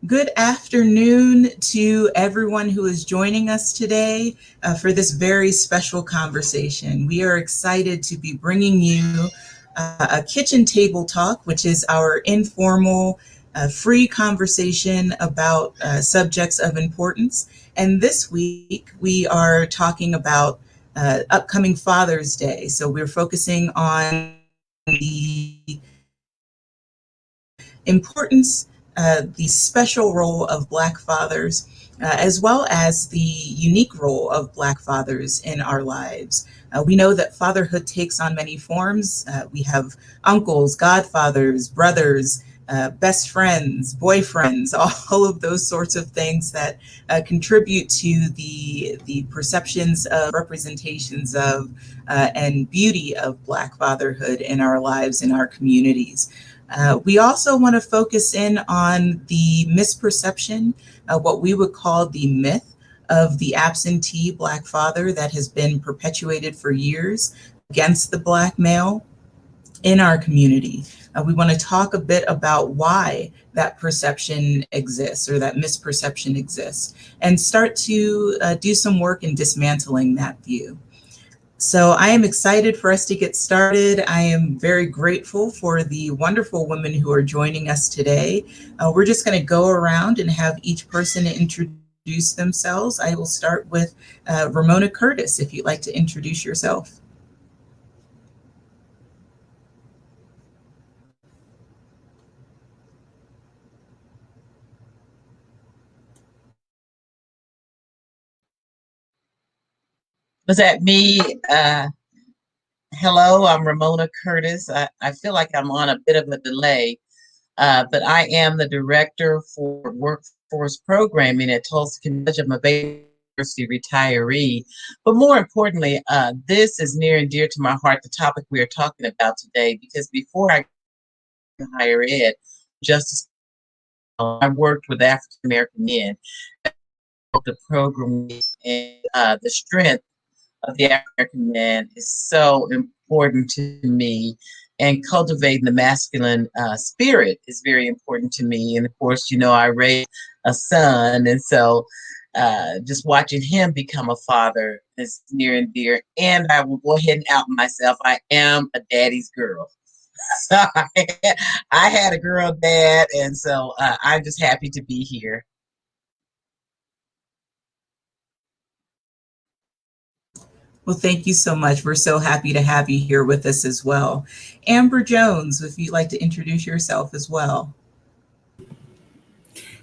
Good afternoon to everyone who is joining us today for this very special conversation. We are excited to be bringing you a kitchen table talk, which is our informal, free conversation about subjects of importance. And this week, we are talking about upcoming Father's Day. So we're focusing on the importance, the special role of Black fathers, as well as the unique role of Black fathers in our lives. We know that fatherhood takes on many forms. We have uncles, godfathers, brothers, best friends, boyfriends, all of those sorts of things that contribute to the perceptions of representations of and beauty of Black fatherhood in our lives, in our communities. We also want to focus in on the misperception, what we would call the myth of the absentee Black father that has been perpetuated for years against the Black male in our community. We want to talk a bit about why that perception exists or that misperception exists and start to do some work in dismantling that view. So I am excited for us to get started. I am very grateful for the wonderful women who are joining us today. We're just going to go around and have each person introduce themselves. I will start with Ramona Curtis, if you'd like to introduce yourself. Was that me? Hello, I'm Ramona Curtis. I feel like I'm on a bit of a delay, but I am the director for workforce programming at Tulsa College. I'm a Bay University retiree. But more importantly, this is near and dear to my heart, the topic we are talking about today, because before I got to higher ed, justice, I worked with African American men. The program and the strength of the African man is so important to me, and cultivating the masculine spirit is very important to me. And of course, you know, I raised a son, and so just watching him become a father is near and dear. And I will go ahead and out myself. I am a daddy's girl. So I had a girl dad, and so I'm just happy to be here. Well, thank you so much. We're so happy to have you here with us as well. Amber Jones, if you'd like to introduce yourself as well.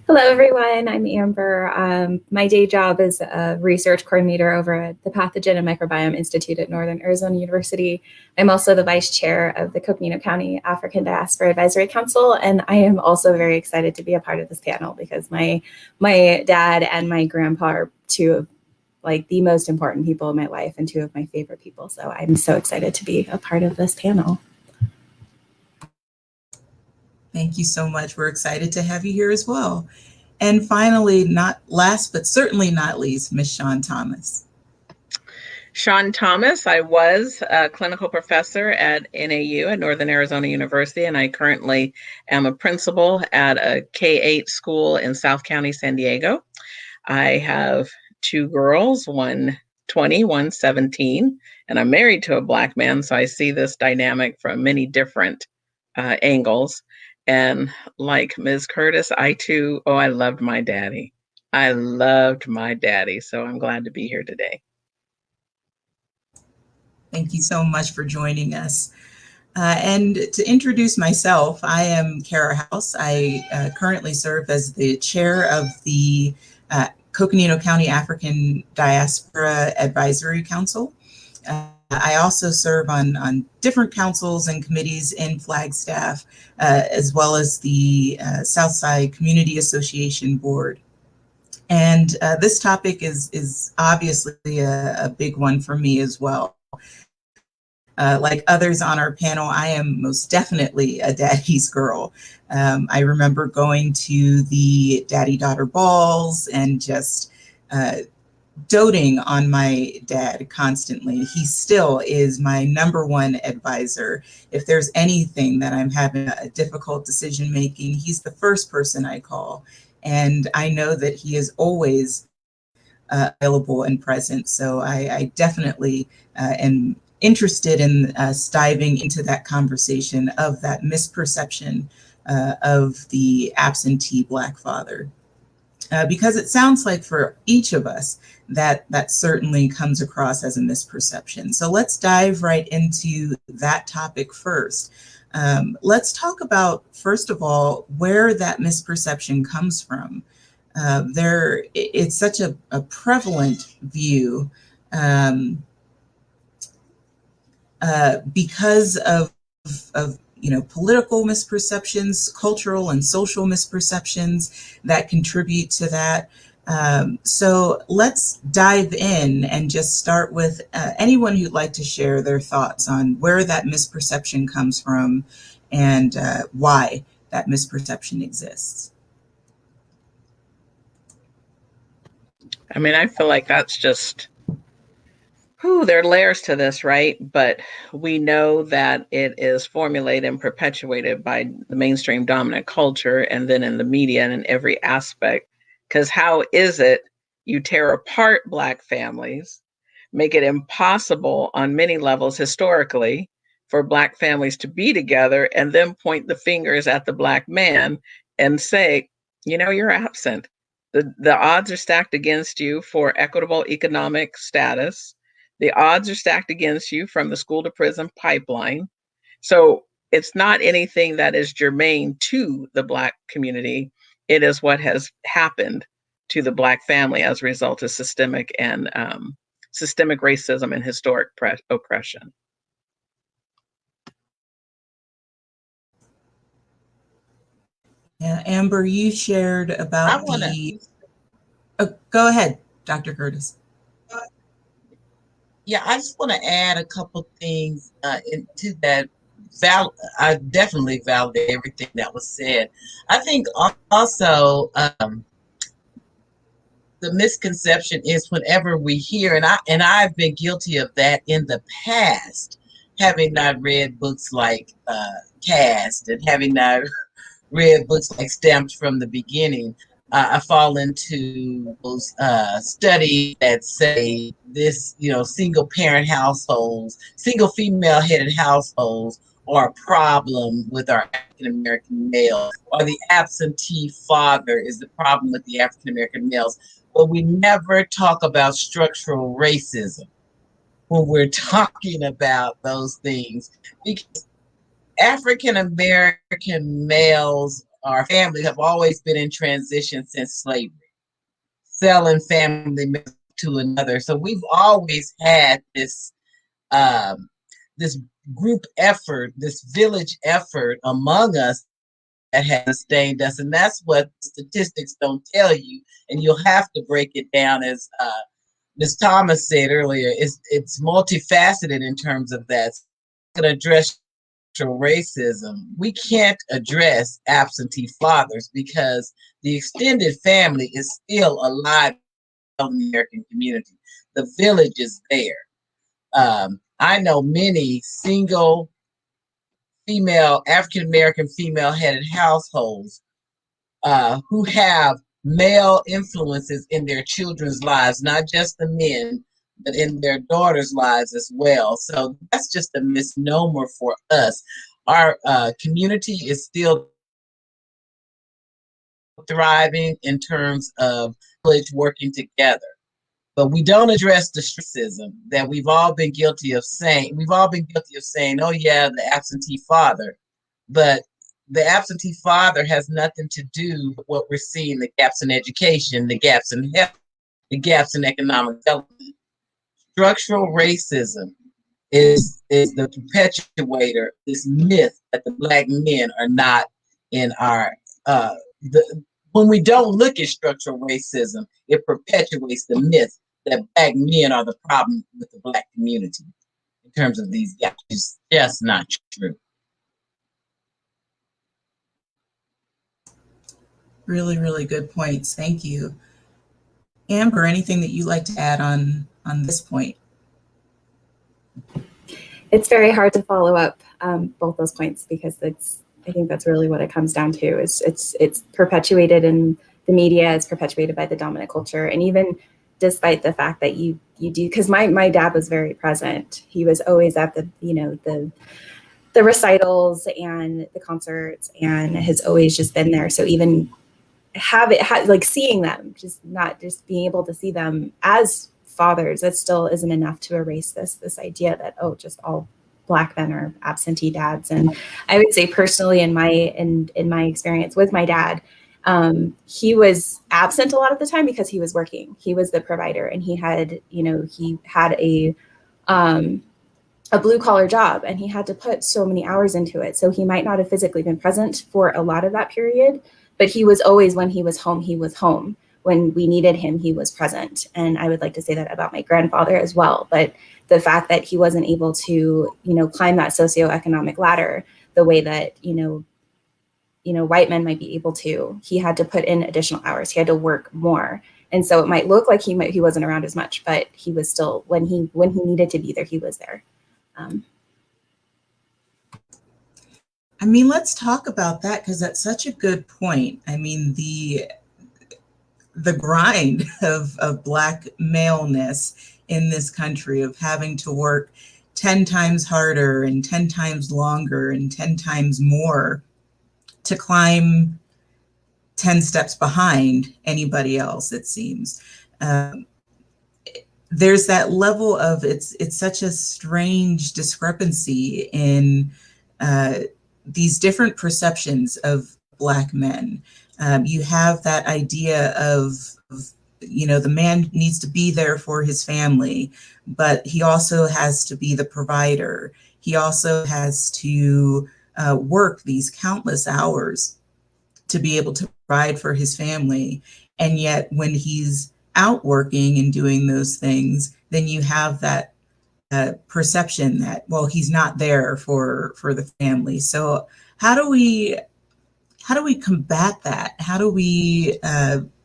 Hello, everyone. I'm Amber. My day job is a research coordinator over at the Pathogen and Microbiome Institute at Northern Arizona University. I'm also the vice chair of the Coconino County African Diaspora Advisory Council, and I am also very excited to be a part of this panel because my dad and my grandpa are two of like the most important people in my life and two of my favorite people. So I'm so excited to be a part of this panel. Thank you so much. We're excited to have you here as well. And finally, not last, but certainly not least, Ms. Shawn Thomas. Shawn Thomas. I was a clinical professor at NAU at Northern Arizona University, and I currently am a principal at a K-8 school in South County, San Diego. I have two girls, one 20, one 17, and I'm married to a Black man, so I see this dynamic from many different angles. And like Ms. Curtis, I too, I loved my daddy. I loved my daddy, so I'm glad to be here today. Thank you so much for joining us. And to introduce myself, I am Khara House. I currently serve as the chair of the Coconino County African Diaspora Advisory Council. I also serve on different councils and committees in Flagstaff, as well as the Southside Community Association board. And this topic is obviously a big one for me as well. Like others on our panel, I am most definitely a daddy's girl. I remember going to the daddy-daughter balls and just doting on my dad constantly. He still is my number one advisor. If there's anything that I'm having a difficult decision making, he's the first person I call. And I know that he is always available and present. So I definitely am interested in us diving into that conversation of that misperception of the absentee Black father. Because it sounds like for each of us that certainly comes across as a misperception. So let's dive right into that topic first. Let's talk about, first of all, where that misperception comes from. It's such a prevalent view because of political misperceptions, cultural and social misperceptions that contribute to that. So let's dive in and just start with anyone who'd like to share their thoughts on where that misperception comes from and why that misperception exists. I mean, I feel like that's just, there are layers to this, right? But we know that it is formulated and perpetuated by the mainstream dominant culture and then in the media and in every aspect. Because how is it you tear apart Black families, make it impossible on many levels historically for Black families to be together, and then point the fingers at the Black man and say, you're absent. The odds are stacked against you for equitable economic status. The odds are stacked against you from the school to prison pipeline. So it's not anything that is germane to the Black community. It is what has happened to the Black family as a result of systemic racism and historic oppression. Yeah, Amber, you shared about go ahead, Dr. Curtis. Yeah, I just want to add a couple things into that. I definitely validate everything that was said. I think also the misconception is whenever we hear, and I've been guilty of that in the past, having not read books like Cast and having not read books like Stamped from the Beginning. I fall into those studies that say this, single parent households, single female headed households are a problem with our African American males, or the absentee father is the problem with the African American males. But we never talk about structural racism when we're talking about those things, because African American males, our families, have always been in transition since slavery, selling family members to another. So we've always had this this group effort, this village effort among us that has sustained us, and that's what statistics don't tell you. And you'll have to break it down, as Ms. Thomas said earlier. It's multifaceted in terms of that. It's going to address racism. We can't address absentee fathers because the extended family is still alive in the American community. The village is there. I know many single female, African American female headed households who have male influences in their children's lives, not just the men, but in their daughters' lives as well. So that's just a misnomer for us. Our community is still thriving in terms of village working together. But we don't address the racism that we've all been guilty of saying. We've all been guilty of saying, oh yeah, the absentee father. But the absentee father has nothing to do with what we're seeing, the gaps in education, the gaps in health, the gaps in economic development. Structural racism is the perpetuator, this myth that the Black men are not in our, when we don't look at structural racism, it perpetuates the myth that Black men are the problem with the Black community in terms of these gaps. It's just not true. Really, really good points. Thank you. Amber, anything that you'd like to add on this point? It's very hard to follow up both those points, because I think that's really what it comes down to. It's perpetuated in the media is perpetuated by the dominant culture. And even despite the fact that you do, because my dad was very present. He was always at the, the recitals and the concerts, and has always just been there. So even like seeing them, just not just being able to see them as fathers, that still isn't enough to erase this idea that, oh, just all Black men are absentee dads. And I would say personally, in my experience with my dad, he was absent a lot of the time because he was working. He was the provider, and he had a blue collar job, and he had to put so many hours into it. So he might not have physically been present for a lot of that period, but he was always, when he was home, he was home. When we needed him, he was present. And I would like to say that about my grandfather as well. But the fact that he wasn't able to, climb that socioeconomic ladder the way that, white men might be able to, he had to put in additional hours. He had to work more. And so it might look like he wasn't around as much, but he was still, when he needed to be there, he was there. Let's talk about that, because that's such a good point. The grind of Black maleness in this country, of having to work 10 times harder and 10 times longer and 10 times more to climb 10 steps behind anybody else, it seems. There's that level of, it's such a strange discrepancy in these different perceptions of Black men. You have that idea of, the man needs to be there for his family, but he also has to be the provider. He also has to work these countless hours to be able to provide for his family. And yet when he's out working and doing those things, then you have that perception that, well, he's not there for the family. So how do we combat that? How do we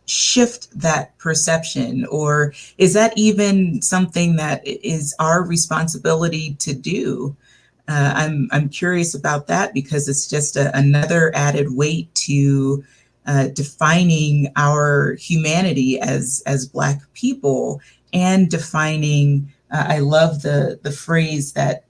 shift that perception? Or is that even something that is our responsibility to do? I'm curious about that, because it's just another added weight to defining our humanity as Black people, and defining, I love the phrase that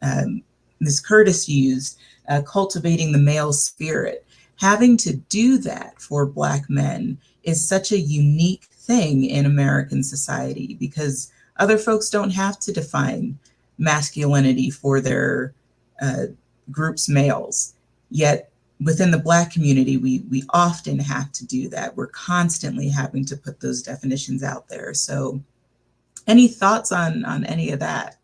Ms. Curtis used, cultivating the male spirit. Having to do that for Black men is such a unique thing in American society, because other folks don't have to define masculinity for their group's males. Yet within the Black community, we often have to do that. We're constantly having to put those definitions out there. So any thoughts on any of that?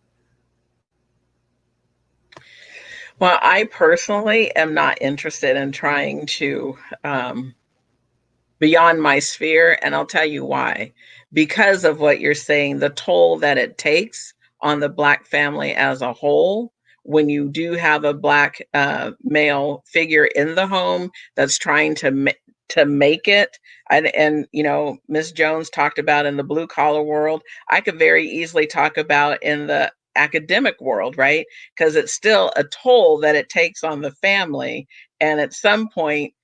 Well, I personally am not interested in trying to beyond my sphere, and I'll tell you why. Because of what you're saying, the toll that it takes on the Black family as a whole, when you do have a Black male figure in the home that's trying to make it. And Ms. Jones talked about in the blue collar world. I could very easily talk about in the academic world, right? Because it's still a toll that it takes on the family. And at some point,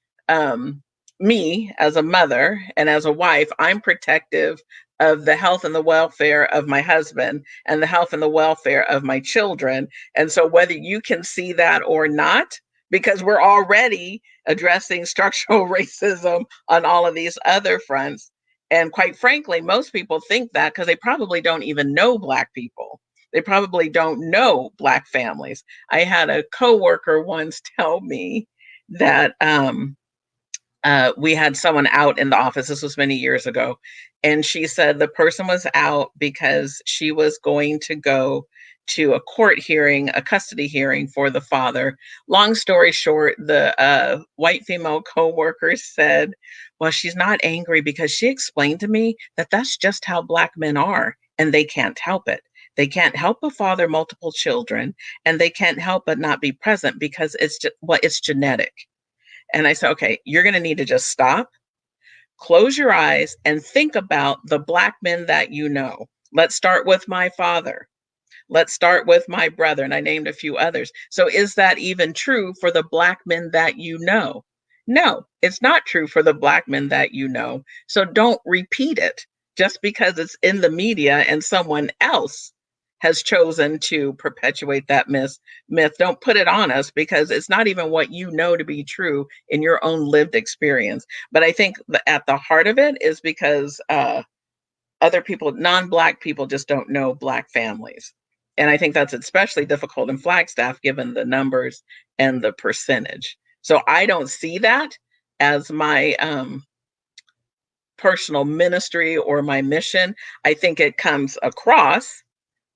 me as a mother and as a wife, I'm protective of the health and the welfare of my husband and the health and the welfare of my children. And so whether you can see that or not, because we're already addressing structural racism on all of these other fronts. And quite frankly, most people think that because they probably don't even know Black people. They probably don't know Black families. I had a coworker once tell me that we had someone out in the office. This was many years ago. And she said the person was out because she was going to go to a court hearing, a custody hearing for the father. Long story short, the white female coworker said, well, she's not angry because she explained to me that that's just how Black men are, and they can't help it. They can't help but father multiple children, and they can't help but not be present because it's genetic. And I said, okay, you're going to need to just stop, close your eyes, and think about the Black men that you know. Let's start with my father. Let's start with my brother. And I named a few others. So is that even true for the Black men that you know? No, it's not true for the Black men that you know. So don't repeat it just because it's in the media and someone else has chosen to perpetuate that myth. Don't put it on us because it's not even what you know to be true in your own lived experience. But I think at the heart of it is because other people, non-Black people, just don't know Black families. And I think that's especially difficult in Flagstaff given the numbers and the percentage. So I don't see that as my personal ministry or my mission. I think it comes across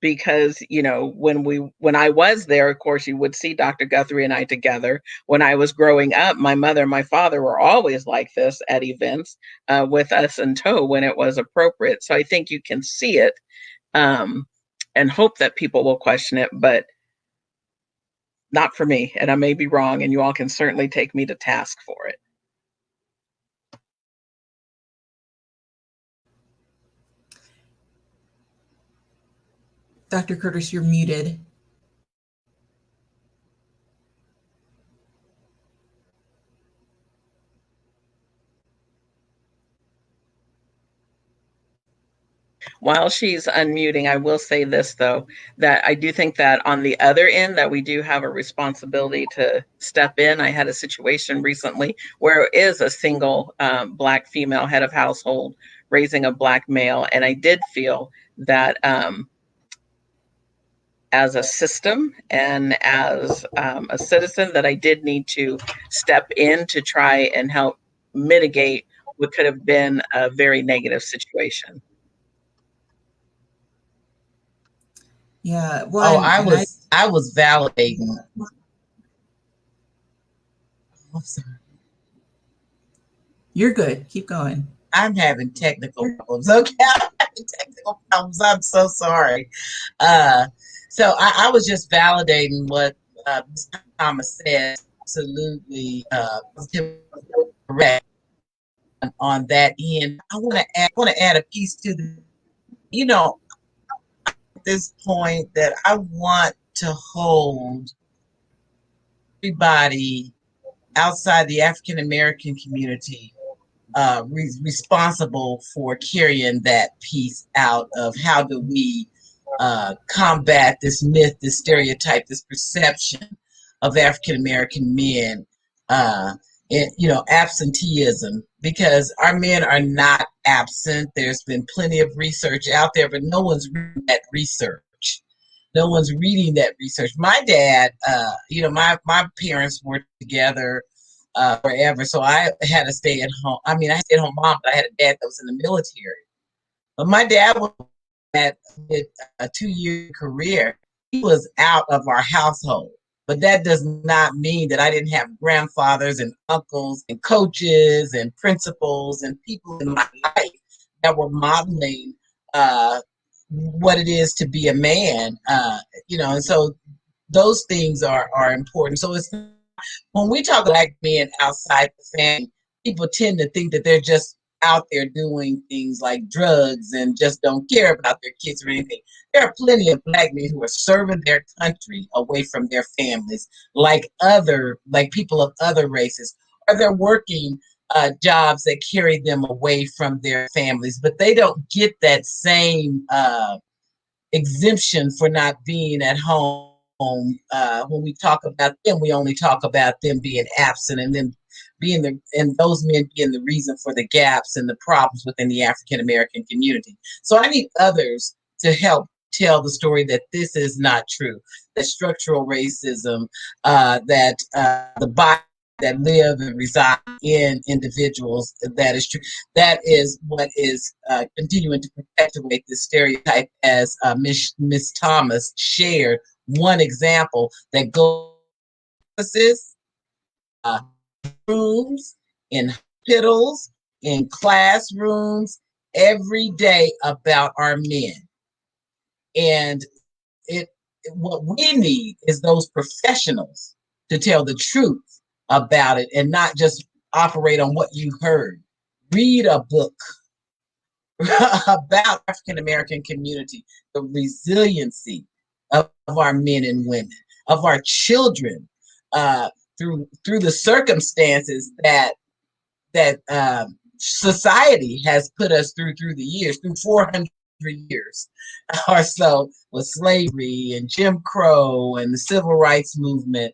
because, you know, when I was there, of course, you would see Dr. Guthrie and I together. When I was growing up, my mother and my father were always like this at events with us in tow when it was appropriate. So I think you can see it and hope that people will question it, but not for me. And I may be wrong, and you all can certainly take me to task for it. Dr. Curtis, you're muted. While she's unmuting, I will say this, though, that I do think that on the other end, that we do have a responsibility to step in. I had a situation recently where it is a single Black female head of household raising a Black male. And I did feel that as a system and as a citizen, that I did need to step in to try and help mitigate what could have been a very negative situation. Yeah, well, I was validating. I'm sorry. You're good. Keep going. I'm having technical problems. Okay, I'm having technical problems. I'm so sorry. So I was just validating what Mr. Thomas said. Absolutely correct on that end. I want to add a piece to the, you know, at this point that I want to hold everybody outside the African American community responsible for carrying that piece out of how do we combat this myth, this stereotype, this perception of African American men, and, you know, absenteeism, because our men are not absent. There's been plenty of research out there, but no one's reading that research. No one's reading that research. My dad, you know, my parents were together forever. So I had to stay at home. I mean, I had a stay-at-home mom, but I had a dad that was in the military. But my dad was at a 2-year career. He was out of our household. But that does not mean that I didn't have grandfathers and uncles and coaches and principals and people in my life that were modeling what it is to be a man. You know, and so those things are important. So it's, when we talk Black men outside the family, people tend to think that they're just out there doing things like drugs and just don't care about their kids or anything. There are plenty of Black men who are serving their country away from their families, like people of other races, or they're working jobs that carry them away from their families, but they don't get that same exemption for not being at home. When we talk about them, we only talk about them being absent and them being and those men being the reason for the gaps and the problems within the African American community. So I need others to help tell the story that this is not true, that structural racism, that the body that live and reside in individuals, that is true. That is what is continuing to perpetuate this stereotype, as Miss Thomas shared one example that goes rooms, in hospitals, in classrooms, every day about our men. And what we need is those professionals to tell the truth about it and not just operate on what you heard. Read a book about African American community, the resiliency of our men and women, of our children. through the circumstances that society has put us through the years, through 400 years or so, with slavery and Jim Crow and the civil rights movement,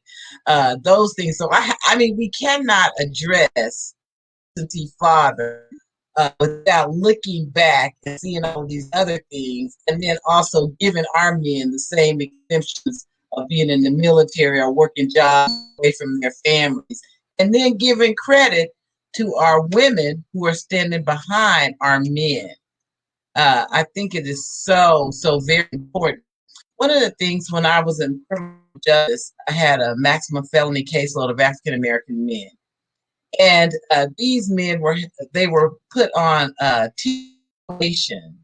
those things. So I mean, we cannot address absentee father without looking back and seeing all these other things, and then also giving our men the same exemptions of being in the military or working jobs away from their families, and then giving credit to our women who are standing behind our men. I think it is so very important. One of the things when I was in criminal justice, I had a maximum felony caseload of African American men. And these men were put on tuition,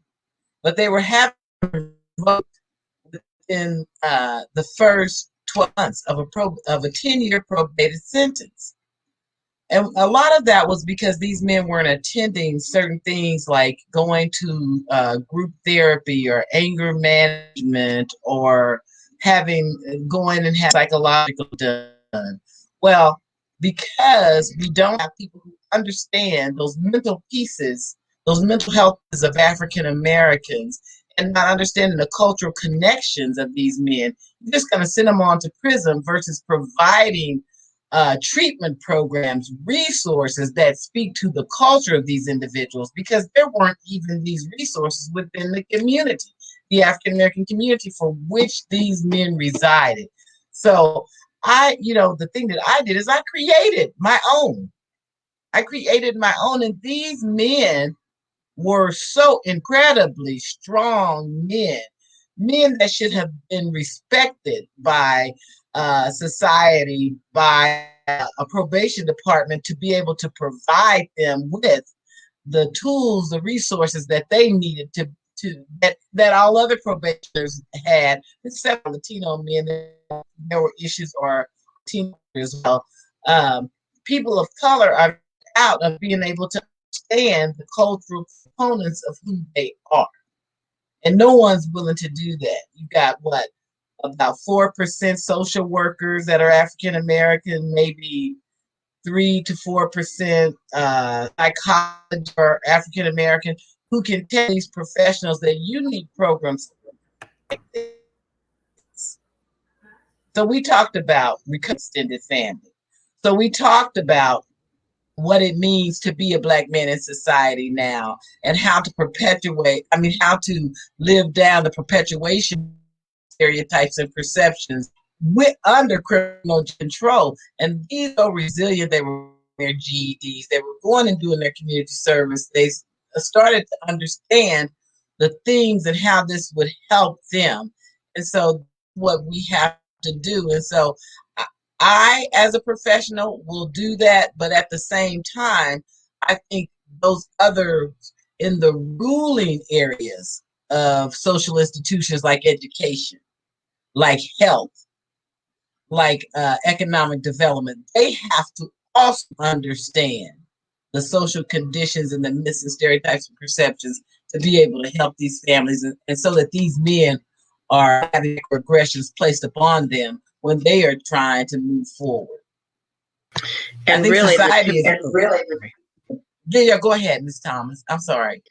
but they were having revoked within the first 12 months of a 10-year probated sentence. And a lot of that was because these men weren't attending certain things like going to group therapy or anger management, or going and have psychological done. Well, because we don't have people who understand those mental pieces, those mental health of African Americans, and not understanding the cultural connections of these men, you're just going to send them on to prison versus providing treatment programs, resources that speak to the culture of these individuals, because there weren't even these resources within the community, the African American community for which these men resided. So the thing that I did is I created my own. And these men were so incredibly strong men that should have been respected by society, by a probation department, to be able to provide them with the tools, the resources that they needed that all other probationers had, except Latino men. There were issues, or Latino as well. People of color are out of being able to understand the cultural components of who they are, and no one's willing to do that. You got about 4% social workers that are African American, maybe 3 to 4% psychologists or African American, who can tell these professionals that you need programs like this. So we talked about extended family. So we talked about what it means to be a Black man in society now, and how to how to live down the perpetuation stereotypes and perceptions under criminal control. And these are resilient. They were their GEDs. They were going and doing their community service. They started to understand the things and how this would help them. And so what we have to do. And so I, as a professional, will do that. But at the same time, I think those others in the ruling areas of social institutions, like education, like health, like economic development, they have to also understand the social conditions and the myths and stereotypes and perceptions to be able to help these families, and so that these men are having regressions placed upon them when they are trying to move forward. And I think really, society Yeah, go ahead, Ms. Thomas. I'm sorry.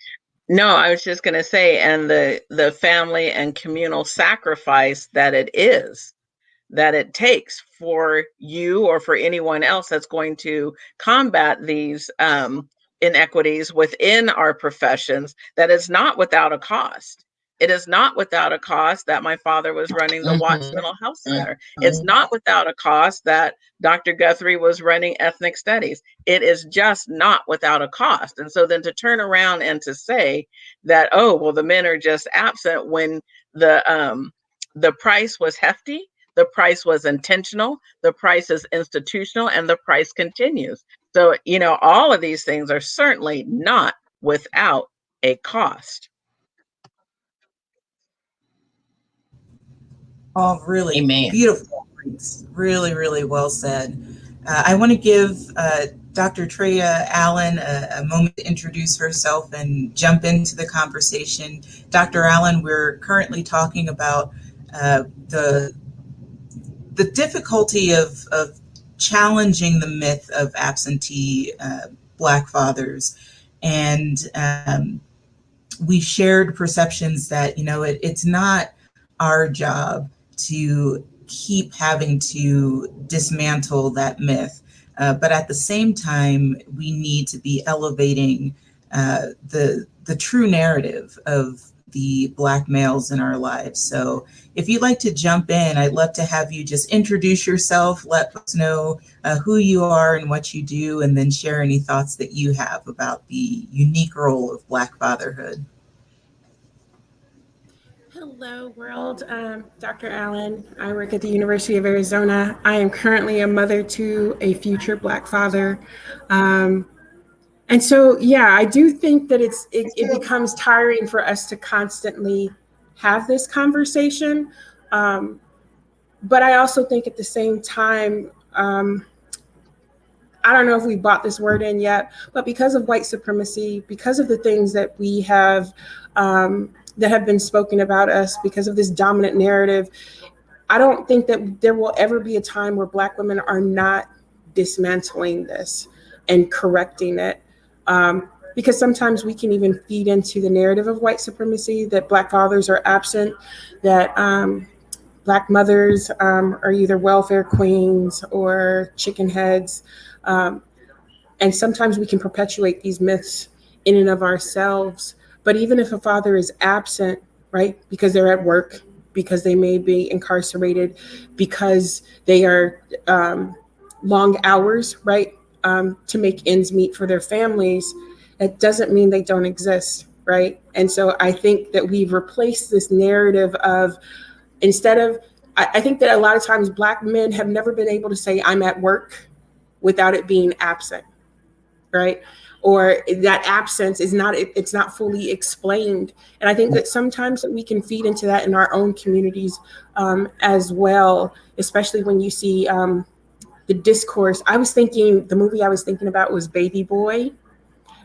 No, I was just going to say, and the family and communal sacrifice that it takes for you or for anyone else that's going to combat these inequities within our professions, that is not without a cost. It is not without a cost that my father was running the Watts Mental Health Center. It's not without a cost that Dr. Guthrie was running ethnic studies. It is just not without a cost. And so then to turn around and to say that, oh, well, the men are just absent, when the price was hefty, the price was intentional, the price is institutional, and the price continues. So, all of these things are certainly not without a cost. All really Amen. Beautiful points. Really, really well said. I want to give Dr. Treya Allen a moment to introduce herself and jump into the conversation. Dr. Allen, we're currently talking about the difficulty of challenging the myth of absentee Black fathers. And we shared perceptions that, it's not our job to keep having to dismantle that myth. But at the same time, we need to be elevating the true narrative of the Black males in our lives. So if you'd like to jump in, I'd love to have you just introduce yourself, let us know who you are and what you do, and then share any thoughts that you have about the unique role of Black fatherhood. Hello, world. Dr. Allen. I work at the University of Arizona. I am currently a mother to a future Black father. And so, yeah, I do think that it becomes tiring for us to constantly have this conversation. But I also think at the same time, I don't know if we bought this word in yet, but because of white supremacy, because of the things that we have that have been spoken about us, because of this dominant narrative, I don't think that there will ever be a time where Black women are not dismantling this and correcting it. Because sometimes we can even feed into the narrative of white supremacy, that Black fathers are absent, that Black mothers are either welfare queens or chicken heads. And sometimes we can perpetuate these myths in and of ourselves. But even if a father is absent, right, because they're at work, because they may be incarcerated, because they are long hours, right, to make ends meet for their families, it doesn't mean they don't exist, right? And so I think that we've replaced this narrative of, instead of, I think that a lot of times Black men have never been able to say, I'm at work, without it being absent, right? Or that absence is not, it's not fully explained. And I think that sometimes that we can feed into that in our own communities as well, especially when you see the discourse. The movie I was thinking about was Baby Boy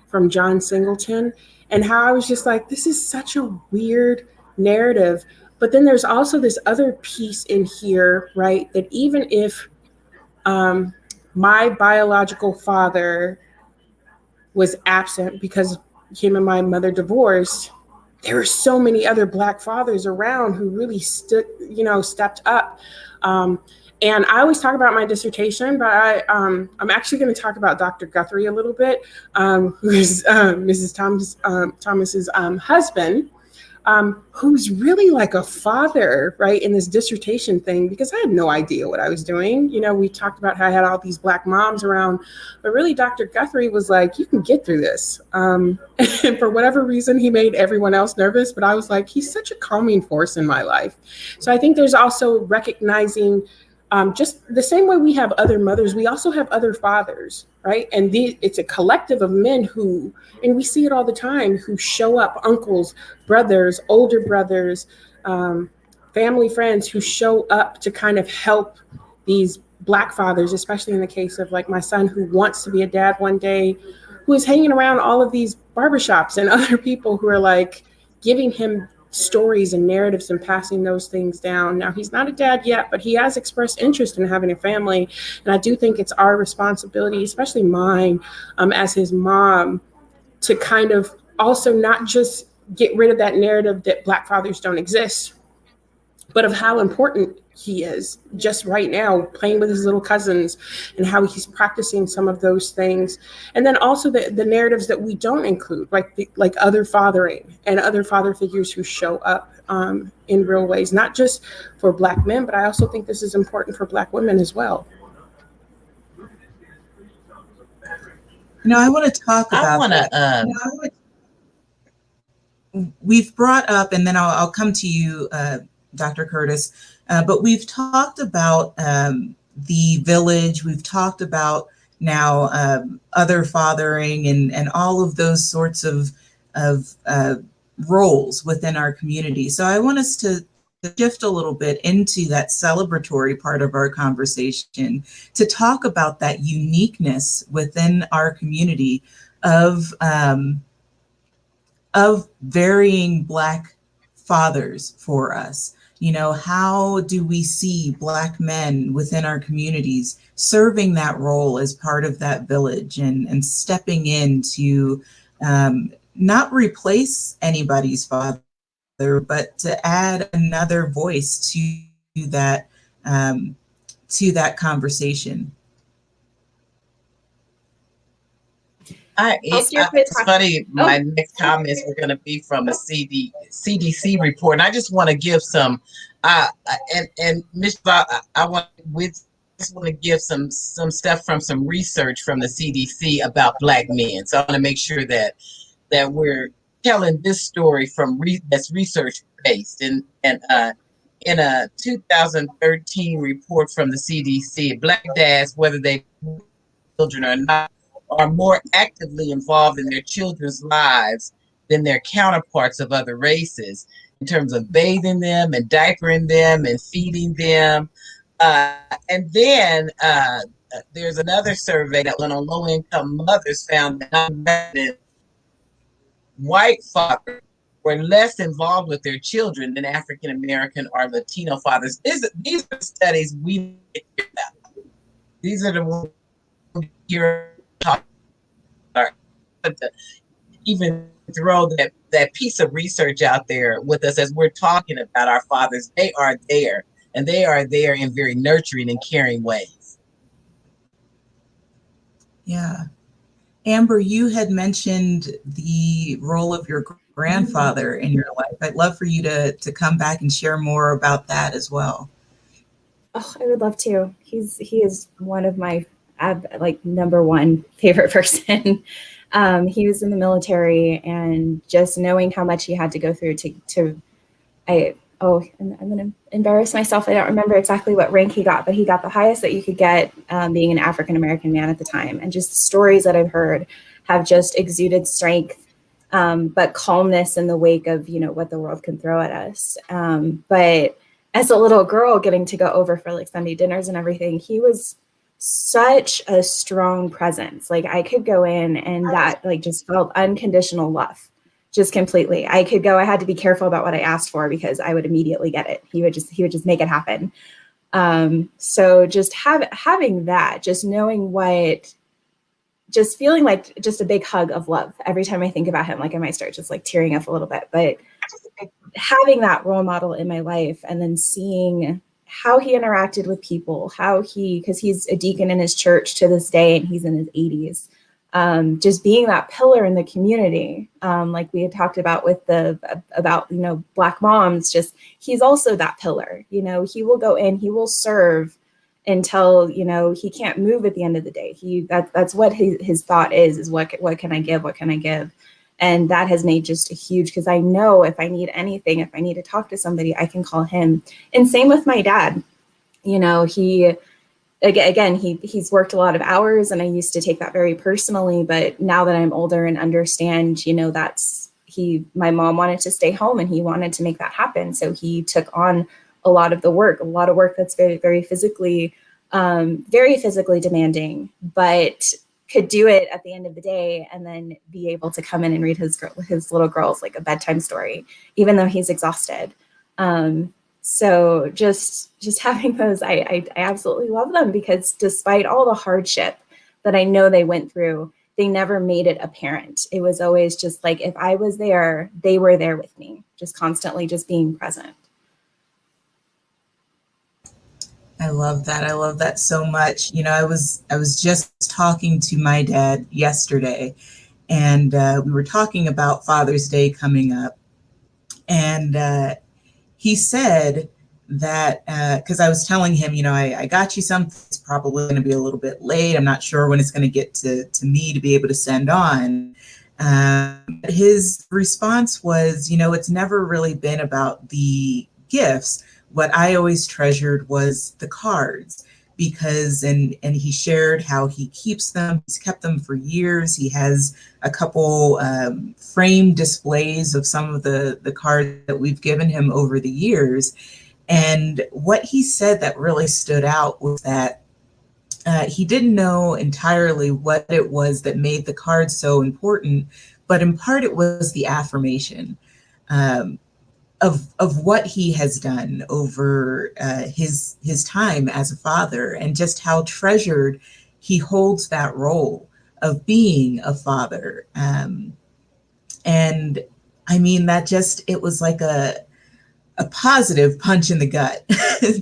from John Singleton, and how I was just like, this is such a weird narrative. But then there's also this other piece in here, right? That even if my biological father was absent because him and my mother divorced, there were so many other Black fathers around who really stepped up. And I always talk about my dissertation, but I'm actually going to talk about Dr. Guthrie a little bit, who is Mrs. Thomas's husband, who's really like a father, right, in this dissertation thing, because I had no idea what I was doing. We talked about how I had all these Black moms around, but really Dr. Guthrie was like, you can get through this. And for whatever reason, he made everyone else nervous, but I was like, he's such a calming force in my life. So I think there's also recognizing, just the same way we have other mothers, we also have other fathers, right? And it's a collective of men who, and we see it all the time, who show up, uncles, brothers, older brothers, family friends who show up to kind of help these Black fathers, especially in the case of like my son, who wants to be a dad one day, who is hanging around all of these barbershops and other people who are like giving him stories and narratives and passing those things down. Now, he's not a dad yet, but he has expressed interest in having a family. And I do think it's our responsibility, especially mine, as his mom, to kind of also not just get rid of that narrative that Black fathers don't exist, but of how important he is just right now, playing with his little cousins, and how he's practicing some of those things. And then also the narratives that we don't include, like other fathering and other father figures who show up in real ways, not just for Black men, but I also think this is important for Black women as well. I want to talk about we've brought up, and then I'll come to you, Dr. Curtis, but we've talked about the village, we've talked about now other fathering and all of those sorts of roles within our community. So I want us to shift a little bit into that celebratory part of our conversation to talk about that uniqueness within our community of varying Black fathers for us. You know, how do we see Black men within our communities serving that role as part of that village and stepping in to not replace anybody's father, but to add another voice that to that conversation? It's funny. My next comments were going to be from a CDC report, and I just want to give some. And Ms. Just want to give some stuff from some research from the CDC about Black men. So I want to make sure that we're telling this story from that's research based. And in a 2013 report from the CDC, Black dads, whether they children or not, are more actively involved in their children's lives than their counterparts of other races in terms of bathing them and diapering them and feeding them. And then there's another survey that went on low-income mothers found that non-resident white fathers were less involved with their children than African American or Latino fathers. These are the studies we hear about. These are the ones we hear talk about. Even throw that piece of research out there with us as we're talking about our fathers. They are there, and they are there in very nurturing and caring ways. Yeah. Amber, you had mentioned the role of your grandfather in your life. I'd love for you to come back and share more about that as well. Oh, I would love to. He is one of my number one favorite person. He was in the military, and just knowing how much he had to go through I'm going to embarrass myself. I don't remember exactly what rank he got, but he got the highest that you could get being an African-American man at the time. And just the stories that I've heard have just exuded strength, but calmness in the wake of, what the world can throw at us. But as a little girl getting to go over for like Sunday dinners and everything, he was such a strong presence. Like I could go in and that just felt unconditional love. Just completely. I had to be careful about what I asked for because I would immediately get it. He would just make it happen. So just having that, just knowing just feeling like just a big hug of love every time I think about him. Like I might start just like tearing up a little bit, but having that role model in my life and then seeing how he interacted with people, because he's a deacon in his church to this day and he's in his 80s. Just being that pillar in the community, like we had talked about with Black moms, just he's also that pillar. He will go in, he will serve until he can't move at the end of the day. That's what his thought is what can I give, and that has made just a huge, because I know if I need anything, if I need to talk to somebody, I can call him. And same with my dad. He's worked a lot of hours, and I used to take that very personally. But now that I'm older and understand, my mom wanted to stay home and he wanted to make that happen. So he took on a lot of work that's very, very physically demanding, but could do it at the end of the day and then be able to come in and read his little girls like a bedtime story, even though he's exhausted. So just having those, I absolutely love them, because despite all the hardship that I know they went through, they never made it apparent. It was always just like, if I was there, they were there with me, just constantly just being present. I love that. I love that so much. I was just talking to my dad yesterday, and we were talking about Father's Day coming up, and he said that, because I was telling him, I got you something. It's probably going to be a little bit late. I'm not sure when it's going to get to me to be able to send on. His response was, it's never really been about the gifts. What I always treasured was the cards, because, and he shared how he keeps them. He's kept them for years. He has a couple framed displays of some of the cards that we've given him over the years. And what he said that really stood out was that he didn't know entirely what it was that made the cards so important, but in part it was the affirmation. of what he has done over his time as a father, and just how treasured he holds that role of being a father. And I mean, that just, it was like a positive punch in the gut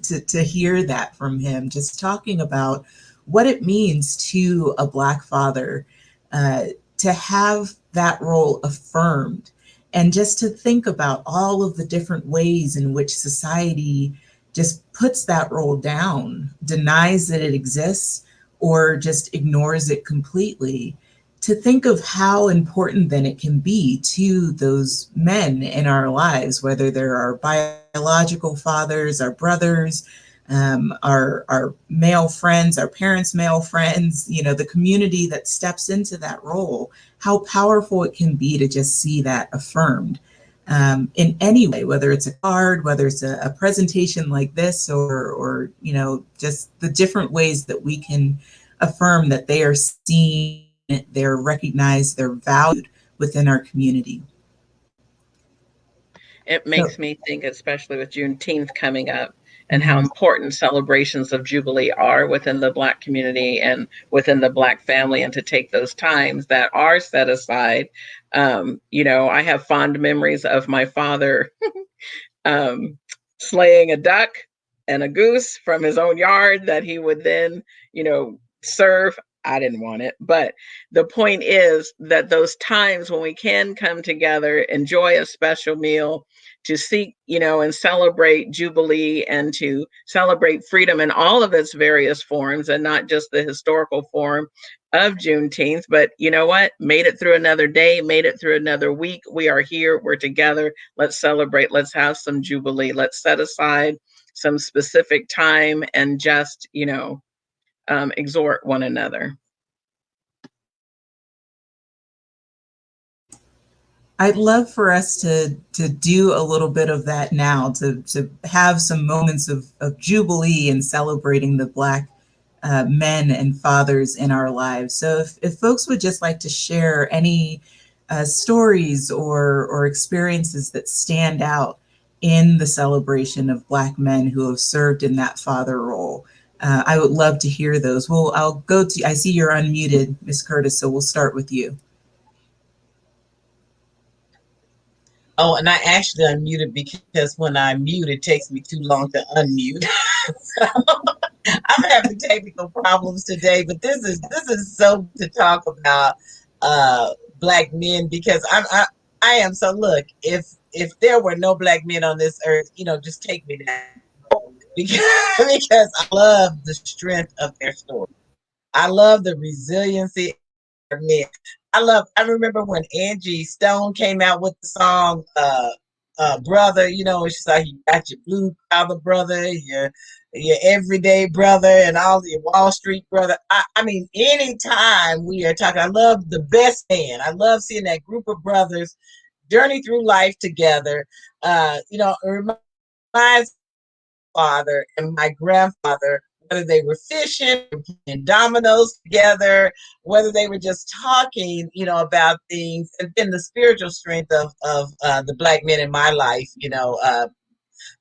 to hear that from him, just talking about what it means to a Black father to have that role affirmed, and just to think about all of the different ways in which society just puts that role down, denies that it exists, or just ignores it completely. To think of how important then it can be to those men in our lives, whether they're our biological fathers, our brothers, our male friends, our parents' male friends, you know, the community that steps into that role, how powerful it can be to just see that affirmed in any way, whether it's a card, whether it's a presentation like this, or, you know, just the different ways that we can affirm that they are seen, they're recognized, they're valued within our community. It makes me think, especially with Juneteenth coming up, and how important celebrations of Jubilee are within the Black community and within the Black family, and to take those times that are set aside. You know, I have fond memories of my father slaying a duck and a goose from his own yard that he would then, you know, serve. I didn't want it, but the point is that those times when we can come together, enjoy a special meal, to seek, you know, and celebrate Jubilee, and to celebrate freedom in all of its various forms, and not just the historical form of Juneteenth. But you know what? Made it through another day, made it through another week. We are here, we're together. Let's celebrate, let's have some Jubilee. Let's set aside some specific time and just, you know, exhort one another. I'd love for us to do a little bit of that now, to have some moments of Jubilee and celebrating the Black men and fathers in our lives. So if folks would just like to share any stories or experiences that stand out in the celebration of Black men who have served in that father role, I would love to hear those. Well, I'll go to, I see you're unmuted, Ms. Curtis, so we'll start with you. Oh, and I actually unmuted because when I mute, it takes me too long to unmute. So I'm having technical problems today, but this is so to talk about Black men, because I am. So look, if there were no Black men on this earth, you know, just take me down, because I love the strength of their story. I love the resiliency of men. I remember when Angie Stone came out with the song Brother, you know, she's like, you got your blue collar brother, your everyday brother, and all your Wall Street brother. I mean, anytime we are talking, I love the best man. I love seeing that group of brothers journey through life together. You know, it reminds my father and my grandfather, whether they were fishing and dominoes together, whether they were just talking, you know, about things, and then the spiritual strength of the Black men in my life. You know,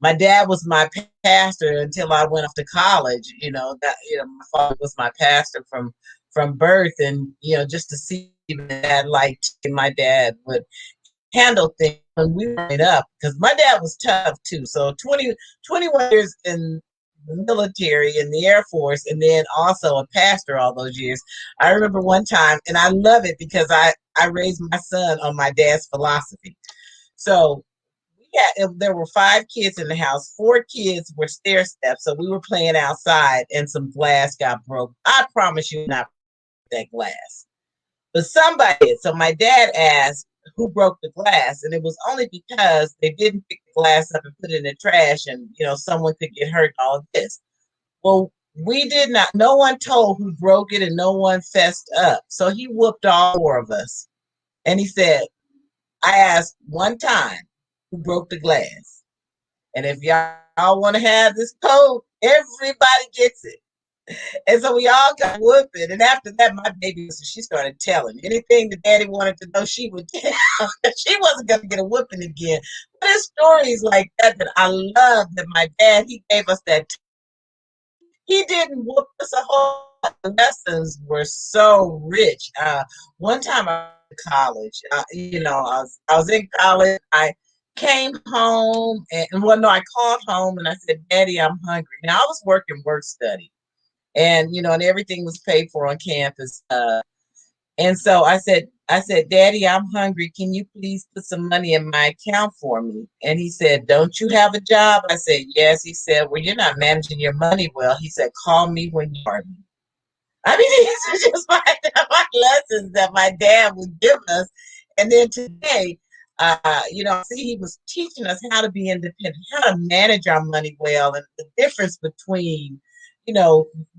my dad was my pastor until I went off to college. You know, that, you know, my father was my pastor from birth, and you know, just to see that, like, my dad would handle things when we were growing up, because my dad was tough too. So 21 years in the military, in the Air Force, and then also a pastor all those years. I remember one time, and I love it because I raised my son on my dad's philosophy. So there were 5 kids in the house. 4 kids were stair steps. So we were playing outside and some glass got broke. I promise you not that glass. But somebody did. So my dad asked who broke the glass, and it was only because they didn't pick the glass up and put it in the trash, and you know, someone could get hurt and all of this. Well, we did not, no one told who broke it, and no one fessed up. So he whooped all 4 of us. And he said, I asked one time who broke the glass. And if y'all want to have this code, everybody gets it. And so we all got whooping. And after that, my baby, she started telling anything that daddy wanted to know, she would tell. She wasn't going to get a whooping again. But there's stories like that that I love, that my dad, he gave us that. He didn't whoop us a whole lot. The lessons were so rich. One time I was in college, I was in college. I came home and well, no, I called home and I said, Daddy, I'm hungry. Now I was working work study. And and everything was paid for on campus. And so I said, Daddy, I'm hungry. Can you please put some money in my account for me? And he said, don't you have a job? I said, yes. He said, well, you're not managing your money well. He said, call me when you are. I mean, these are just my lessons that my dad would give us. And then today, see, he was teaching us how to be independent, how to manage our money well, and the difference between,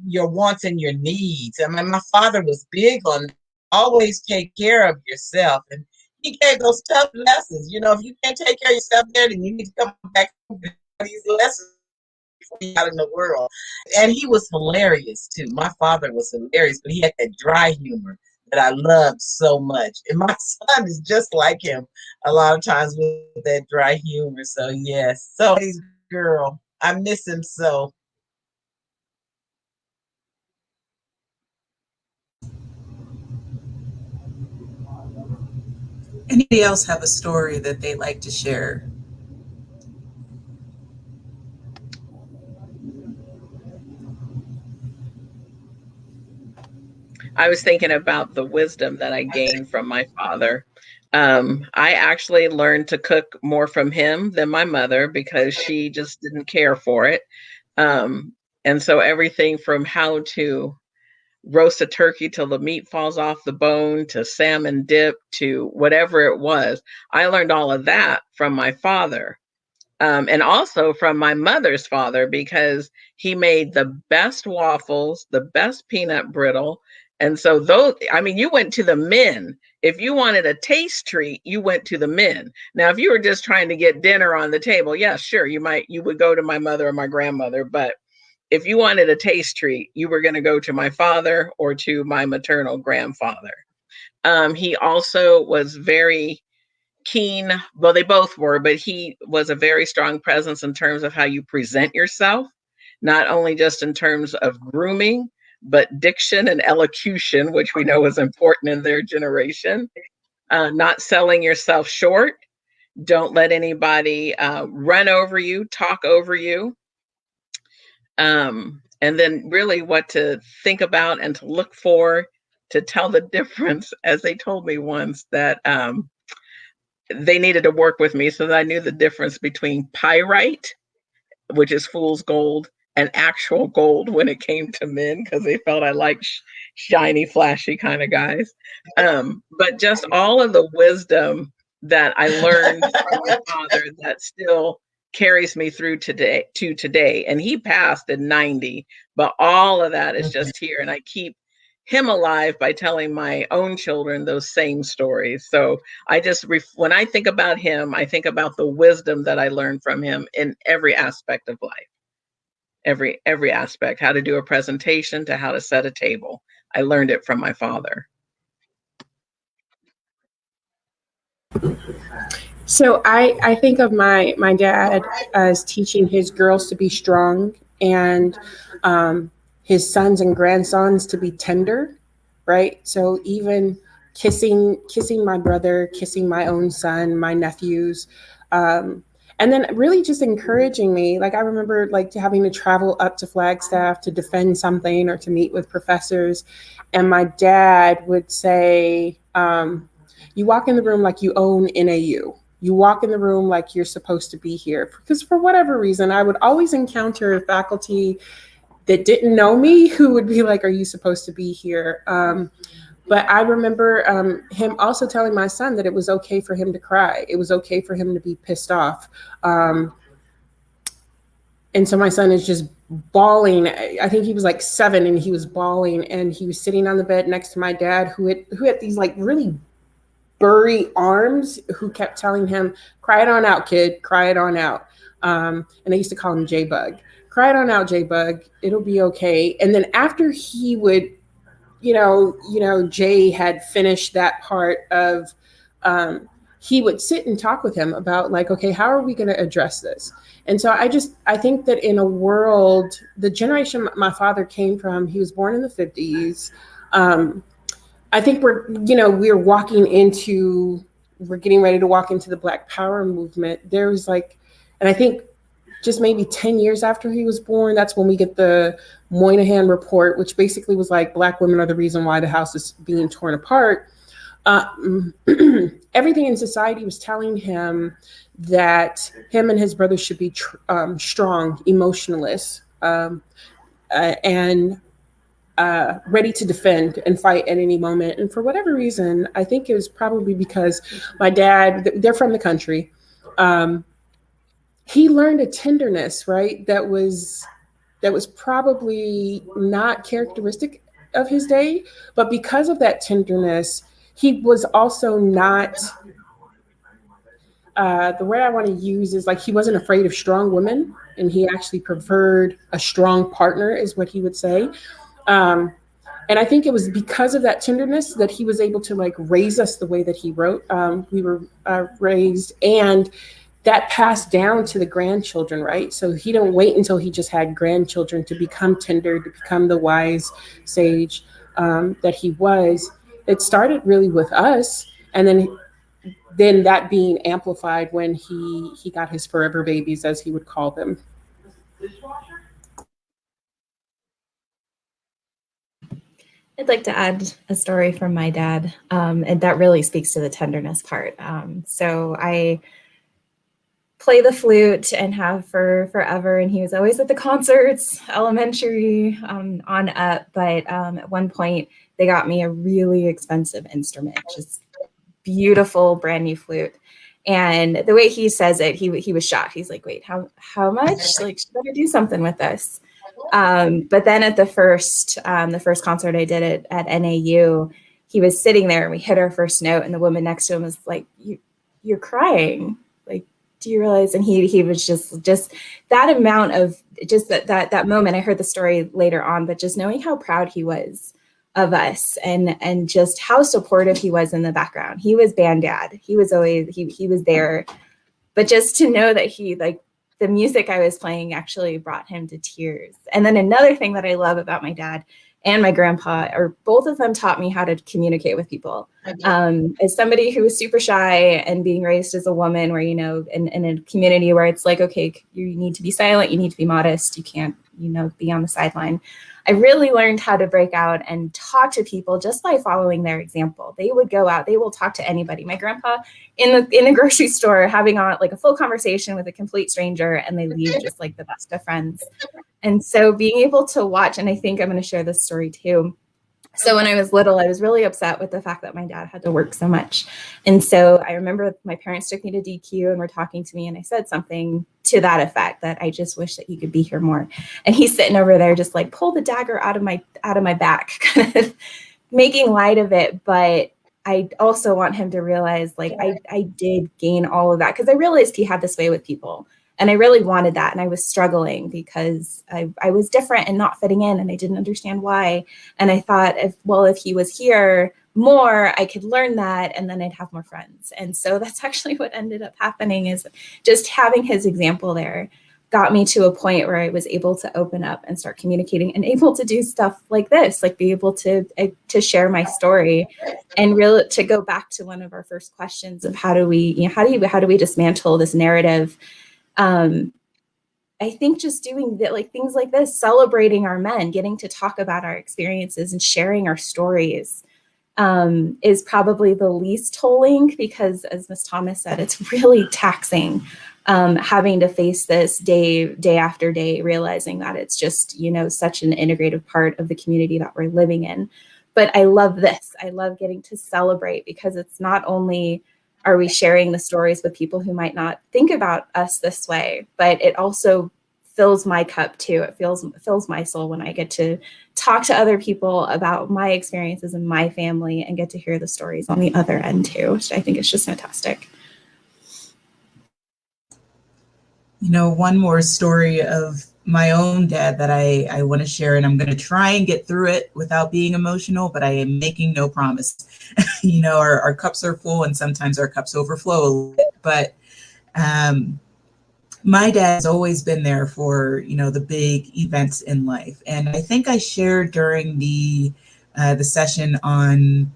your wants and your needs. I mean, my father was big on always take care of yourself. And he gave those tough lessons. If you can't take care of yourself there, then you need to come back to these lessons out in the world. And he was hilarious too. My father was hilarious, but he had that dry humor that I loved so much. And my son is just like him a lot of times with that dry humor. So yes. So he's girl. I miss him so. Anybody else have a story that they like to share? I was thinking about the wisdom that I gained from my father. I actually learned to cook more from him than my mother because she just didn't care for it. And so everything from how to roast a turkey till the meat falls off the bone, to salmon dip, to whatever it was, I learned all of that from my father. And also from my mother's father, because he made the best waffles, the best peanut brittle. And so you went to the men. If you wanted a taste treat, you went to the men. Now, if you were just trying to get dinner on the table, yeah, sure, you would go to my mother or my grandmother. But if you wanted a taste treat, you were going to go to my father or to my maternal grandfather. He also was very keen. Well, they both were, but he was a very strong presence in terms of how you present yourself, not only just in terms of grooming, but diction and elocution, which we know is important in their generation. Not selling yourself short. Don't let anybody run over you, talk over you. And then really what to think about and to look for, to tell the difference, as they told me once, that they needed to work with me so that I knew the difference between pyrite, which is fool's gold, and actual gold when it came to men, because they felt I liked shiny, flashy kind of guys. But just all of the wisdom that I learned from my father that still carries me through today. And he passed at 90, but all of that is just here. And I keep him alive by telling my own children those same stories. So when I think about him, I think about the wisdom that I learned from him in every aspect of life. Every aspect, how to do a presentation to how to set a table. I learned it from my father. So I think of my dad as teaching his girls to be strong and his sons and grandsons to be tender, right? So even kissing my brother, kissing my own son, my nephews, and then really just encouraging me. Like I remember having to travel up to Flagstaff to defend something or to meet with professors. And my dad would say, you walk in the room like you own NAU. You walk in the room like you're supposed to be here. Because for whatever reason, I would always encounter faculty that didn't know me who would be like, are you supposed to be here? But I remember him also telling my son that it was okay for him to cry. It was okay for him to be pissed off. And so my son is just bawling. I think he was like 7 and he was bawling, and he was sitting on the bed next to my dad who had these really burry arms, who kept telling him, cry it on out, kid, cry it on out. And I used to call him J-Bug. cry it on out, J-Bug. It'll be okay. And then after he would, Jay had finished that part of, he would sit and talk with him about like, okay, how are we going to address this? And so I think that in a world, the generation my father came from, he was born in the 50s. I think we're getting ready to walk into the Black Power movement. There was like, and I think just maybe 10 years after he was born, that's when we get the Moynihan report, which basically was like, Black women are the reason why the house is being torn apart. Everything in society was telling him that him and his brothers should be strong, emotionless, and ready to defend and fight at any moment. And for whatever reason, I think it was probably because my dad, they're from the country. He learned a tenderness, right? That was probably not characteristic of his day, but because of that tenderness, he was also not, the word I want to use is like, he wasn't afraid of strong women, and he actually preferred a strong partner, is what he would say. And I think it was because of that tenderness that he was able to like raise us the way that he wrote. We were raised, and that passed down to the grandchildren, right? So he didn't wait until he just had grandchildren to become tender, to become the wise sage that he was. It started really with us, and then that being amplified when he got his forever babies, as he would call them. I'd like to add a story from my dad, and that really speaks to the tenderness part. So I play the flute and have for forever, and he was always at the concerts, elementary on up. But at one point, they got me a really expensive instrument, just beautiful, brand new flute. And the way he says it, he was shocked. He's like, "Wait, how much? Like, you better do something with this." But then at the first concert I did at NAU, he was sitting there and we hit our first note, and the woman next to him was like, "You're crying. Like, do you realize?" And he was just that amount of just that moment. I heard the story later on, but just knowing how proud he was of us and just how supportive he was in the background. He was band dad. He was always he was there, but just to know that he like. The music I was playing actually brought him to tears. And then another thing that I love about my dad and my grandpa, or both of them taught me how to communicate with people. As somebody who was super shy and being raised as a woman where, in a community where it's like, okay, you need to be silent, you need to be modest, you can't, be on the sideline. I really learned how to break out and talk to people just by following their example. They would go out, they will talk to anybody. My grandpa in the grocery store having on like a full conversation with a complete stranger, and they leave just like the best of friends. And so being able to watch, and I think I'm going to share this story too. So when I was little, I was really upset with the fact that my dad had to work so much. And so I remember my parents took me to DQ and were talking to me, and I said something to that effect, that I just wish that you could be here more. And he's sitting over there just like, pull the dagger out of my back, kind of making light of it. But I also want him to realize, like, I did gain all of that because I realized he had this way with people. And I really wanted that. And I was struggling because I was different and not fitting in, and I didn't understand why. And I thought, if he was here more, I could learn that, and then I'd have more friends. And so that's actually what ended up happening, is just having his example there got me to a point where I was able to open up and start communicating and able to do stuff like this, like be able to share my story, and really to go back to one of our first questions of how do we dismantle this narrative. I think just doing that, like things like this, celebrating our men, getting to talk about our experiences and sharing our stories, is probably the least tolling, because as Ms. Thomas said, it's really taxing, having to face this day after day, realizing that it's just, such an integrative part of the community that we're living in. But I love this. I love getting to celebrate, because it's not only are we sharing the stories with people who might not think about us this way, but it also fills my cup too. It fills my soul when I get to talk to other people about my experiences and my family, and get to hear the stories on the other end too, which I think is just fantastic. One more story of my own dad that I want to share, and I'm going to try and get through it without being emotional, but I am making no promise. You know, our cups are full and sometimes our cups overflow a little bit, but my dad's always been there for, you know, the big events in life. And I think I shared during the session on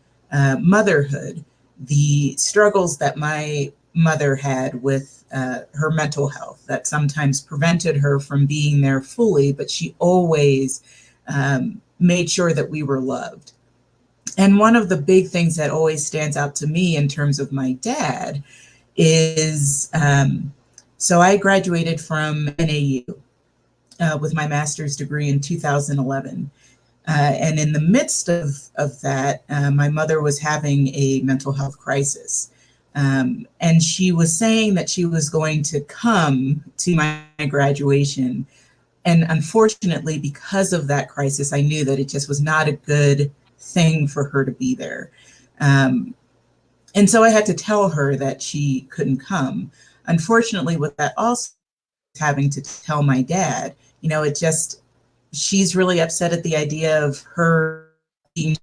motherhood, the struggles that my mother had with her mental health that sometimes prevented her from being there fully, but she always made sure that we were loved. And one of the big things that always stands out to me in terms of my dad is, so I graduated from NAU with my master's degree in 2011. And in the midst of that, my mother was having a mental health crisis. And she was saying that she was going to come to my graduation. And unfortunately, because of that crisis, I knew that it just was not a good thing for her to be there. And so I had to tell her that she couldn't come. Unfortunately, with that also having to tell my dad, you know, it just, she's really upset at the idea of her being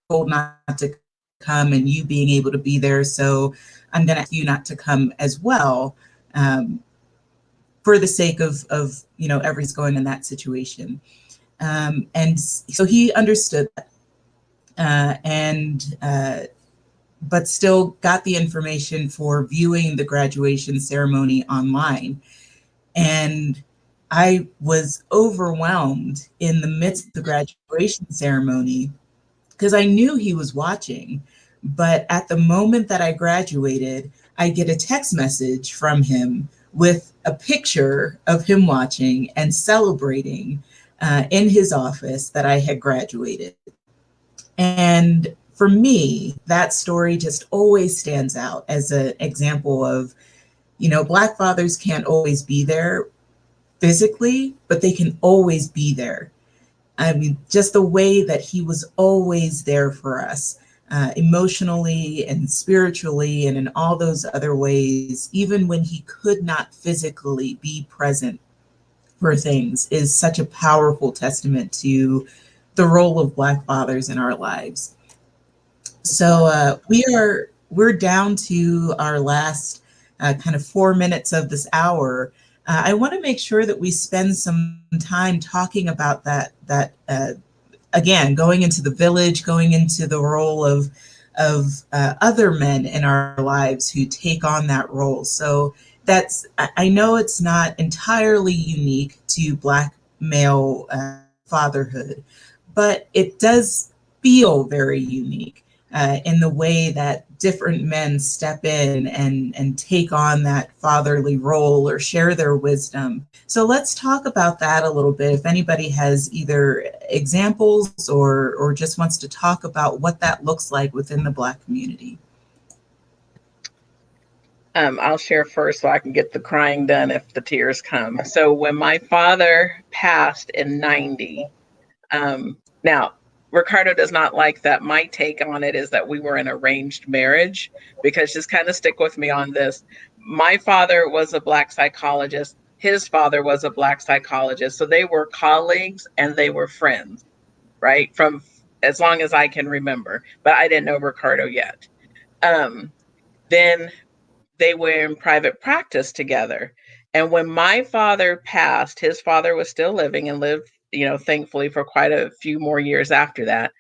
told not to come and you being able to be there. So I'm going to ask you not to come as well, for the sake of, you know, everything's going in that situation. And so he understood that. But still got the information for viewing the graduation ceremony online. And I was overwhelmed in the midst of the graduation ceremony because I knew he was watching. But at the moment that I graduated, I get a text message from him with a picture of him watching and celebrating in his office that I had graduated. And for me, that story just always stands out as an example of, you know, Black fathers can't always be there physically, but they can always be there. I mean, just the way that he was always there for us, emotionally and spiritually and in all those other ways, even when he could not physically be present for things, is such a powerful testament to the role of Black fathers in our lives. So we're down to our last kind of 4 minutes of this hour. I want to make sure that we spend some time talking about that again, going into the village, going into the role of other men in our lives who take on that role. So that's, I know it's not entirely unique to Black male fatherhood, but it does feel very unique in the way that different men step in and take on that fatherly role or share their wisdom. So let's talk about that a little bit. If anybody has either examples or just wants to talk about what that looks like within the Black community. I'll share first so I can get the crying done if the tears come. So when my father passed in 90, now Ricardo does not like that. My take on it is that we were an arranged marriage, because just kind of stick with me on this. My father was a Black psychologist. His father was a Black psychologist. So they were colleagues and they were friends, right? From as long as I can remember, but I didn't know Ricardo yet. Then they were in private practice together. And when my father passed, his father was still living and lived, you know, thankfully for quite a few more years after that.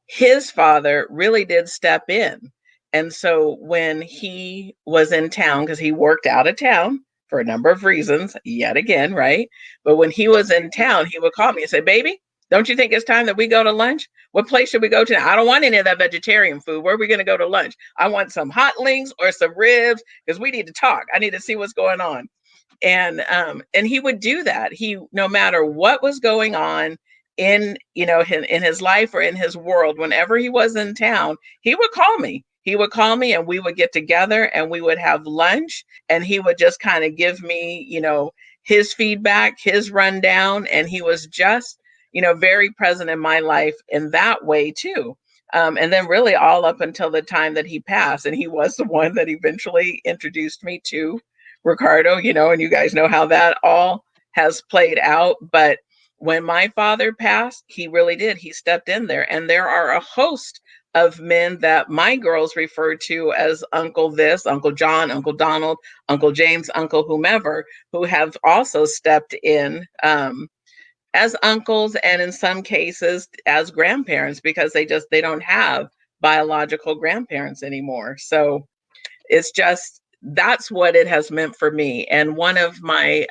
His father really did step in. And so when he was in town, because he worked out of town for a number of reasons, yet again, right? But when he was in town, he would call me and say, baby, don't you think it's time that we go to lunch? What place should we go to? I don't want any of that vegetarian food. Where are we going to go to lunch? I want some hot links or some ribs, because we need to talk. I need to see what's going on. And he would do that. He, no matter what was going on in, you know, in his life or in his world, whenever he was in town, he would call me. He would call me and we would get together and we would have lunch, and he would just kind of give me, you know, his feedback, his rundown. And he was just, you know, very present in my life in that way too. And then really all up until the time that he passed. And he was the one that eventually introduced me to Ricardo, you know, and you guys know how that all has played out. But when my father passed, he really did. He stepped in there. And there are a host of men that my girls refer to as Uncle this, Uncle John, Uncle Donald, Uncle James, Uncle whomever, who have also stepped in as uncles, and in some cases as grandparents, because they don't have biological grandparents anymore. So it's just, that's what it has meant for me. And one of my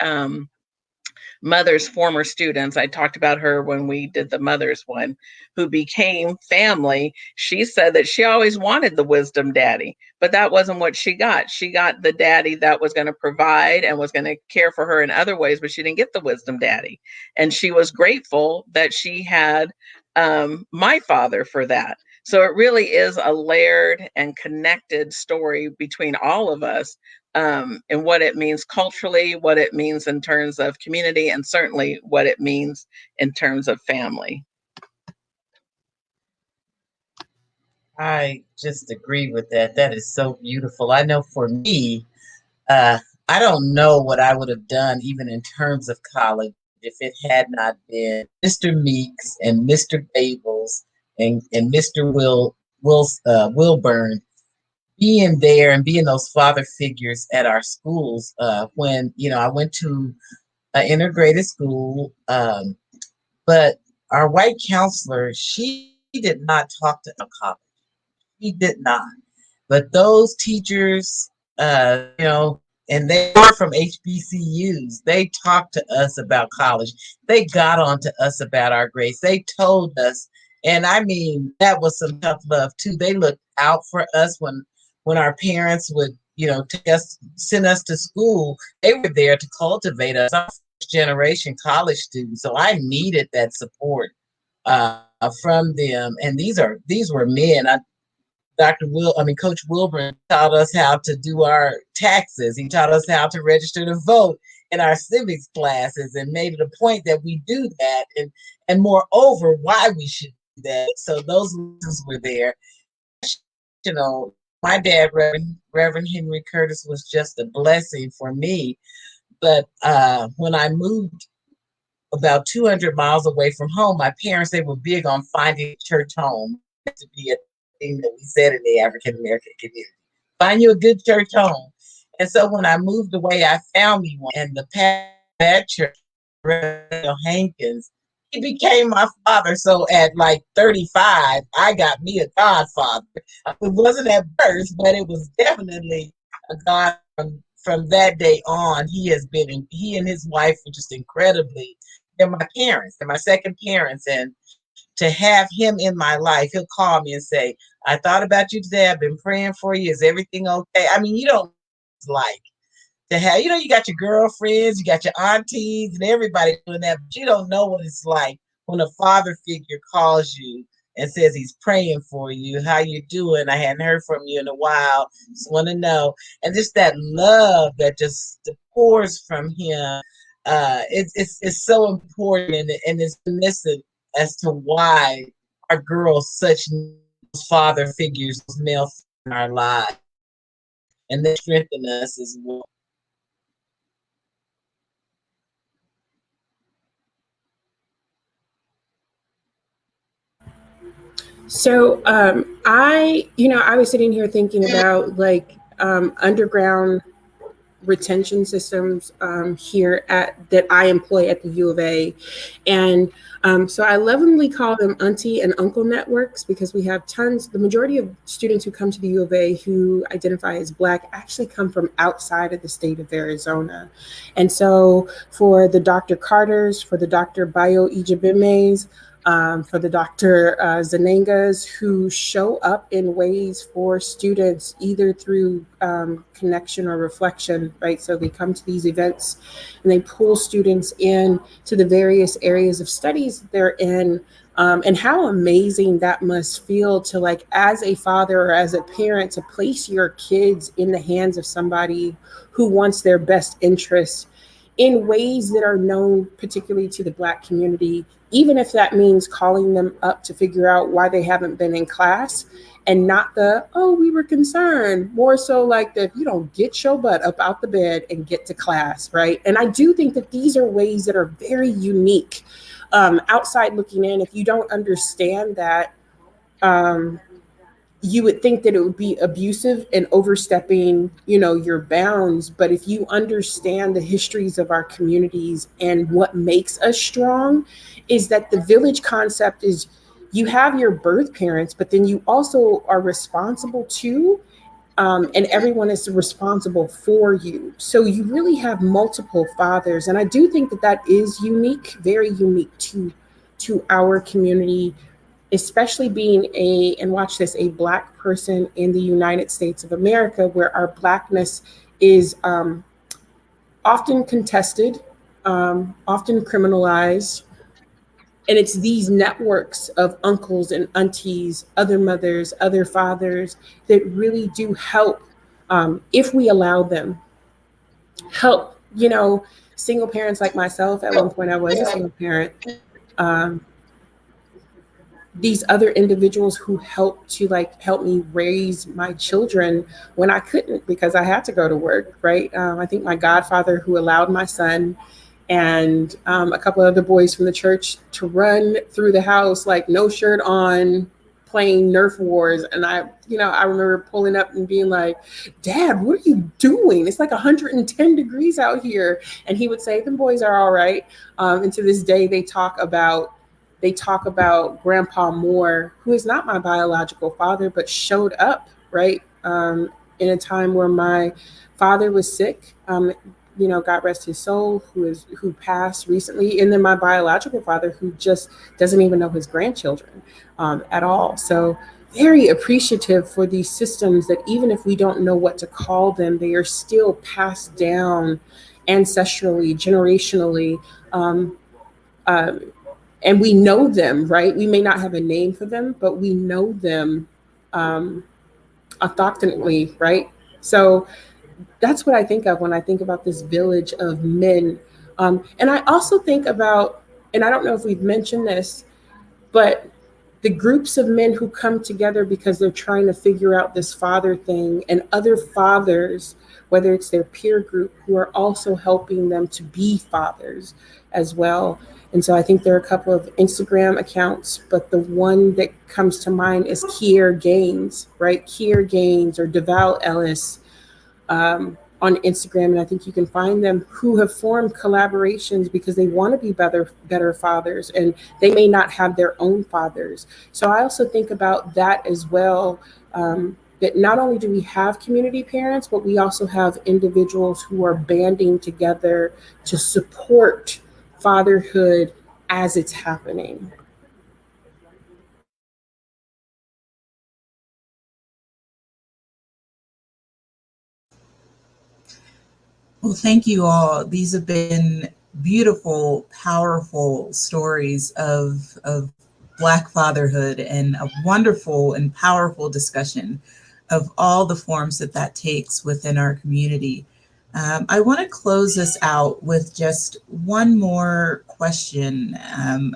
mother's former students, I talked about her when we did the mother's one, who became family, she said that she always wanted the wisdom daddy, but that wasn't what she got. She got the daddy that was going to provide and was going to care for her in other ways, but she didn't get the wisdom daddy. And she was grateful that she had my father for that. So it really is a layered and connected story between all of us, and what it means culturally, what it means in terms of community, and certainly what it means in terms of family. I just agree with that. That is so beautiful. I know for me, I don't know what I would have done even in terms of college if it had not been Mr. Meeks and Mr. Gables and Mr. Wilburn being there and being those father figures at our schools. When, I went to an integrated school, but our white counselor, she did not talk to college. He did not. But those teachers, and they were from HBCUs, they talked to us about college. They got on to us about our grades. They told us, and I mean, that was some tough love too. They looked out for us when our parents would, send us to school. They were there to cultivate us, our first generation college students. So I needed that support from them. And these were men. Coach Wilburn taught us how to do our taxes. He taught us how to register to vote in our civics classes, and made it a point that we do that, and moreover, why we should do that. So those lessons were there. My dad, Reverend Henry Curtis, was just a blessing for me. But when I moved about 200 miles away from home, my parents, they were big on finding a church home. To be a thing that we said in the African American community. Find you a good church home. And so when I moved away, I found me one. And the pastor of that church, Reverend Hankins, he became my father. So at like 35, I got me a godfather. It wasn't at birth, but it was definitely a god from that day on. He and his wife were just incredibly, they're my parents. They're my second parents. And to have him in my life, he'll call me and say, I thought about you today. I've been praying for you. Is everything okay? I mean, you don't like to have, you got your girlfriends, you got your aunties and everybody doing that, but you don't know what it's like when a father figure calls you and says he's praying for you. How you doing? I hadn't heard from you in a while. Just want to know. And just that love that just pours from him. It's so important, and it's missing as to why our girls such father figures, male in our lives, and they strengthen us as well. So I was sitting here thinking about underground retention systems here that I employ at the U of A. And so I lovingly call them auntie and uncle networks, because we have the majority of students who come to the U of A who identify as Black actually come from outside of the state of Arizona. And so for the Dr. Carters, for the Dr. Bayo Ijebimes, for the Dr. Zanengas, who show up in ways for students either through connection or reflection, right? So they come to these events and they pull students in to the various areas of studies they're in, and how amazing that must feel to, as a father or as a parent, to place your kids in the hands of somebody who wants their best interests in ways that are known particularly to the Black community, even if that means calling them up to figure out why they haven't been in class, and not the, oh, we were concerned, more so like that you don't get your butt up out the bed and get to class, right? And I do think that these are ways that are very unique. Outside looking in, if you don't understand that, you would think that it would be abusive and overstepping, your bounds. But if you understand the histories of our communities and what makes us strong, is that the village concept is you have your birth parents, but then you also are responsible too. And everyone is responsible for you. So you really have multiple fathers. And I do think that that is unique, very unique to our community, especially being and watch this, a Black person in the United States of America, where our Blackness is often contested, often criminalized. And it's these networks of uncles and aunties, other mothers, other fathers that really do help, if we allow them, help, single parents like myself. At one point, I was a single parent. These other individuals who helped to help me raise my children when I couldn't because I had to go to work, right? I think my godfather, who allowed my son and a couple of other boys from the church to run through the house like no shirt on, playing Nerf wars. And I remember pulling up and being like, Dad, what are you doing? It's like 110 degrees out here. And he would say, the boys are all right. And to this day, they talk about Grandpa Moore, who is not my biological father, but showed up, right? In a time where my father was sick, God rest his soul, who passed recently. And then my biological father, who just doesn't even know his grandchildren at all. So very appreciative for these systems that even if we don't know what to call them, they are still passed down ancestrally, generationally. And we know them, right? We may not have a name for them, but we know them autochtonically, right? So that's what I think of when I think about this village of men. And I also think about, and I don't know if we've mentioned this, but the groups of men who come together because they're trying to figure out this father thing, and other fathers, whether it's their peer group, who are also helping them to be fathers as well. And so I think there are a couple of Instagram accounts, but the one that comes to mind is Kier Gaines, right? Kier Gaines or Deval Ellis on Instagram. And I think you can find them, who have formed collaborations because they want to be better fathers, and they may not have their own fathers. So I also think about that as well, that not only do we have community parents, but we also have individuals who are banding together to support fatherhood as it's happening. Well, thank you all. These have been beautiful, powerful stories of Black fatherhood, and a wonderful and powerful discussion of all the forms that takes within our community. I want to close this out with just one more question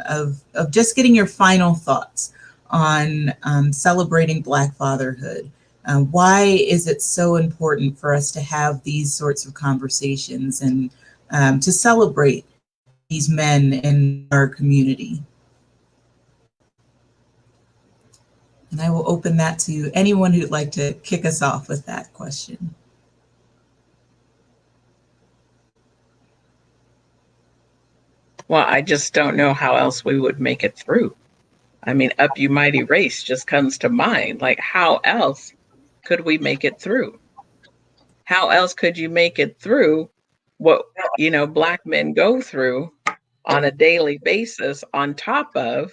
of just getting your final thoughts on celebrating Black fatherhood. Why is it so important for us to have these sorts of conversations and to celebrate these men in our community? And I will open that to anyone who'd like to kick us off with that question. Well, I just don't know how else we would make it through. I mean, Up You Mighty Race just comes to mind. Like, how else could we make it through? How else could you make it through what, Black men go through on a daily basis, on top of,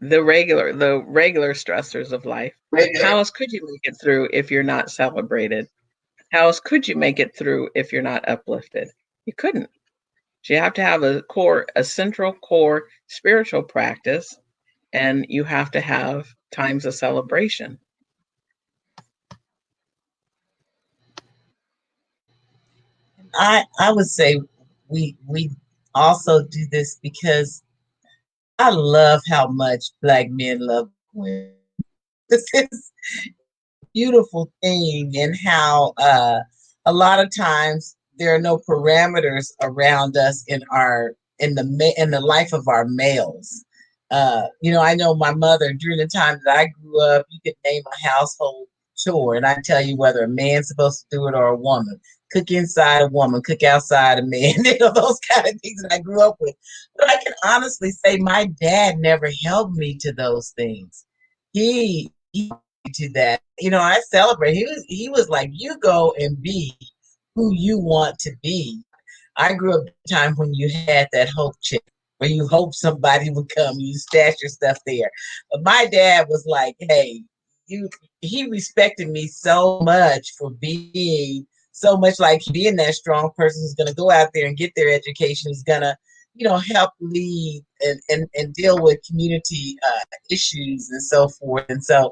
the regular stressors of life? How else could you make it through if you're not celebrated? How else could you make it through if you're not uplifted? You couldn't. So you have to have a central core spiritual practice, and you have to have times of celebration. I would say we also do this because I love how much Black men love This is a beautiful thing, and how a lot of times there are no parameters around us in the life of our males. I know my mother, during the time that I grew up, you could name a household chore, and I tell you whether a man's supposed to do it or a woman. Cook inside a woman, cook outside a man, those kind of things that I grew up with. But I can honestly say my dad never held me to those things. He to that. I celebrate. He was like, you go and be who you want to be. I grew up at a time when you had that hope chick, where you hope somebody would come, you stash your stuff there. But my dad was like, hey, he respected me so much for being so much like being that strong person who's going to go out there and get their education, who's going to, help lead and deal with community issues and so forth. And so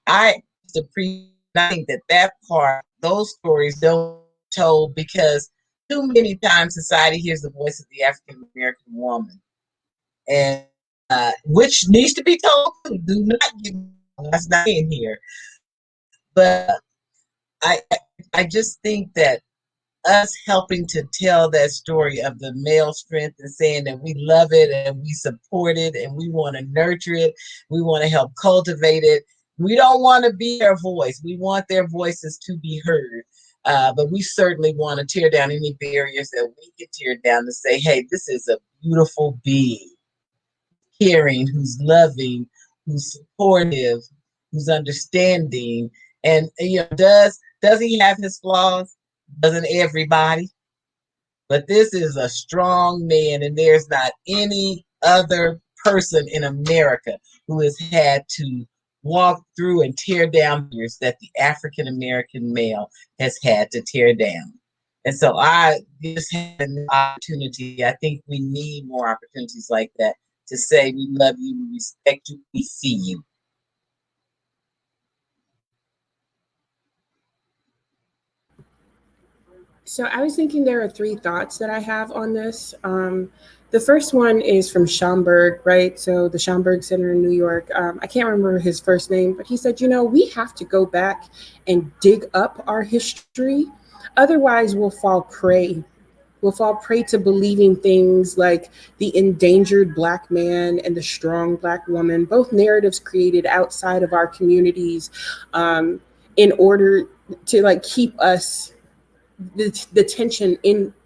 I appreciate, I think that part, those stories don't told, because too many times society hears the voice of the African American woman, and which needs to be told. Do not get that's not in here, but I just think that us helping to tell that story of the male strength and saying that we love it and we support it and we want to nurture it, we want to help cultivate it. We don't want to be their voice. We want their voices to be heard. But we certainly want to tear down any barriers that we can tear down to say, hey, this is a beautiful being, caring, who's loving, who's supportive, who's understanding. And does he have his flaws? Doesn't everybody? But this is a strong man, and there's not any other person in America who has had to walk through and tear down barriers that the African American male has had to tear down. And so I just had an opportunity. I think we need more opportunities like that to say we love you, we respect you, we see you. So I was thinking there are three thoughts that I have on this. The first one is from Schomburg, right? So the Schomburg Center in New York. I can't remember his first name, but he said, we have to go back and dig up our history. Otherwise, we'll fall prey. We'll fall prey to believing things like the endangered Black man and the strong Black woman, both narratives created outside of our communities in order to keep us the tension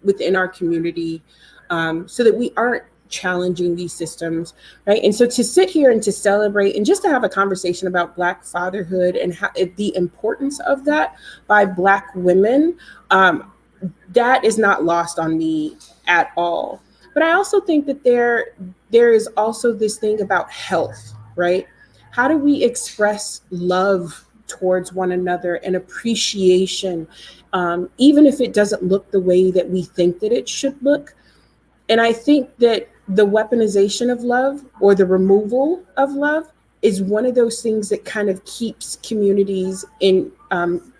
within our community, so that we aren't challenging these systems, right? And so to sit here and to celebrate and just to have a conversation about Black fatherhood and the importance of that by Black women, that is not lost on me at all. But I also think that there is also this thing about health, right? How do we express love towards one another and appreciation, even if it doesn't look the way that we think that it should look? And I think that the weaponization of love or the removal of love is one of those things that kind of keeps communities in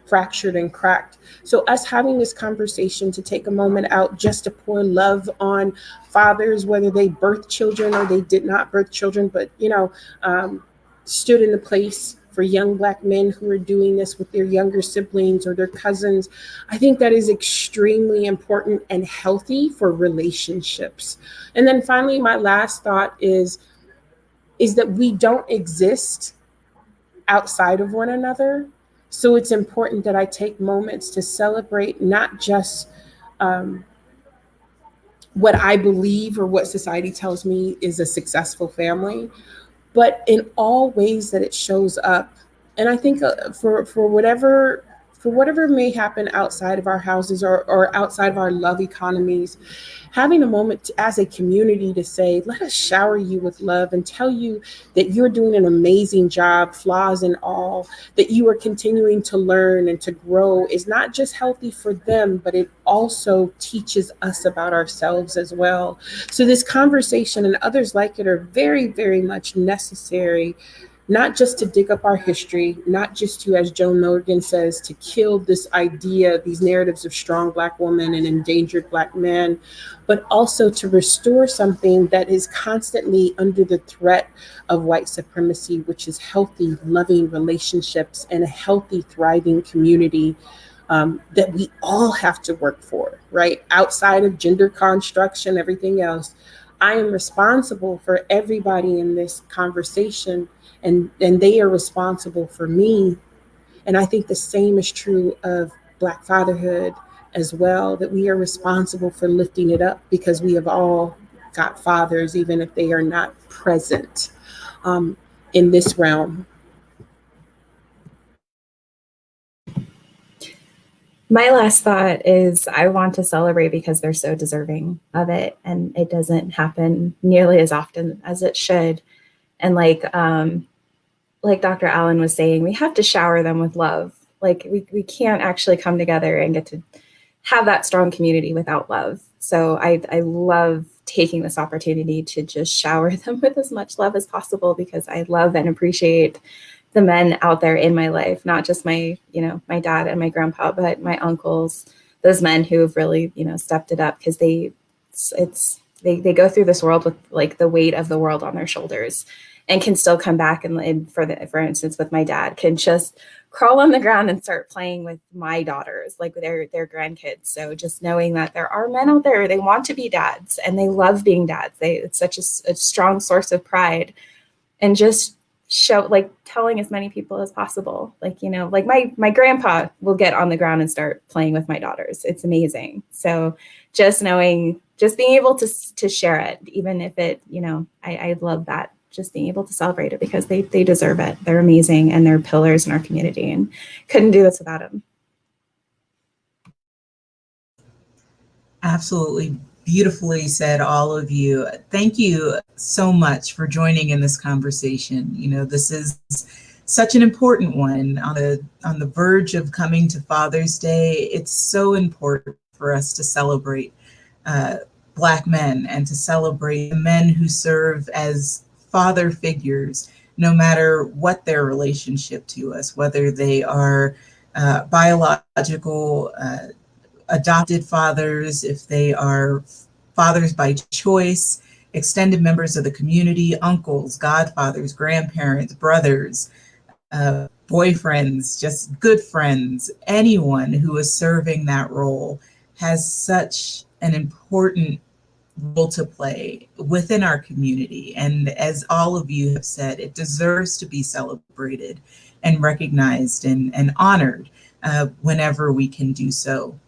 fractured and cracked. So us having this conversation to take a moment out just to pour love on fathers, whether they birthed children or they did not birth children, but stood in the place for young Black men who are doing this with their younger siblings or their cousins. I think that is extremely important and healthy for relationships. And then finally, my last thought is that we don't exist outside of one another. So it's important that I take moments to celebrate not just what I believe or what society tells me is a successful family, but in all ways that it shows up. And I think for whatever may happen outside of our houses or outside of our love economies, having a moment as a community to say, let us shower you with love and tell you that you're doing an amazing job, flaws and all, that you are continuing to learn and to grow is not just healthy for them, but it also teaches us about ourselves as well. So this conversation and others like it are very, very much necessary, not just to dig up our history, not just to, as Joan Morgan says, to kill this idea, these narratives of strong Black women and endangered Black men, but also to restore something that is constantly under the threat of white supremacy, which is healthy, loving relationships and a healthy, thriving community that we all have to work for, right? Outside of gender construction and everything else, I am responsible for everybody in this conversation, and they are responsible for me. And I think the same is true of Black fatherhood as well, that we are responsible for lifting it up because we have all got fathers, even if they are not present in this realm. My last thought is I want to celebrate because they're so deserving of it, and it doesn't happen nearly as often as it should. And like Dr. Allen was saying, we have to shower them with love. Like we can't actually come together and get to have that strong community without love. So I love taking this opportunity to just shower them with as much love as possible, because I love and appreciate the men out there in my life, not just my dad and my grandpa, but my uncles, those men who have really, stepped it up, because they go through this world with like the weight of the world on their shoulders, and can still come back and for instance, with my dad, can just crawl on the ground and start playing with my daughters, like their grandkids. So just knowing that there are men out there, they want to be dads and they love being dads. It's such a strong source of pride, and just telling as many people as possible, like my grandpa will get on the ground and start playing with my daughters. It's amazing. So just being able to share it, even if it, I love that, just being able to celebrate it, because they deserve it. They're amazing, and they're pillars in our community, and couldn't do this without them. Absolutely. Beautifully said, all of you. Thank you so much for joining in this conversation. This is such an important one on the verge of coming to Father's Day. It's so important for us to celebrate Black men and to celebrate the men who serve as father figures, no matter what their relationship to us, whether they are biological, adopted fathers, if they are fathers by choice, extended members of the community, uncles, godfathers, grandparents, brothers, boyfriends, just good friends. Anyone who is serving that role has such an important role to play within our community. And as all of you have said, it deserves to be celebrated and recognized and honored whenever we can do so.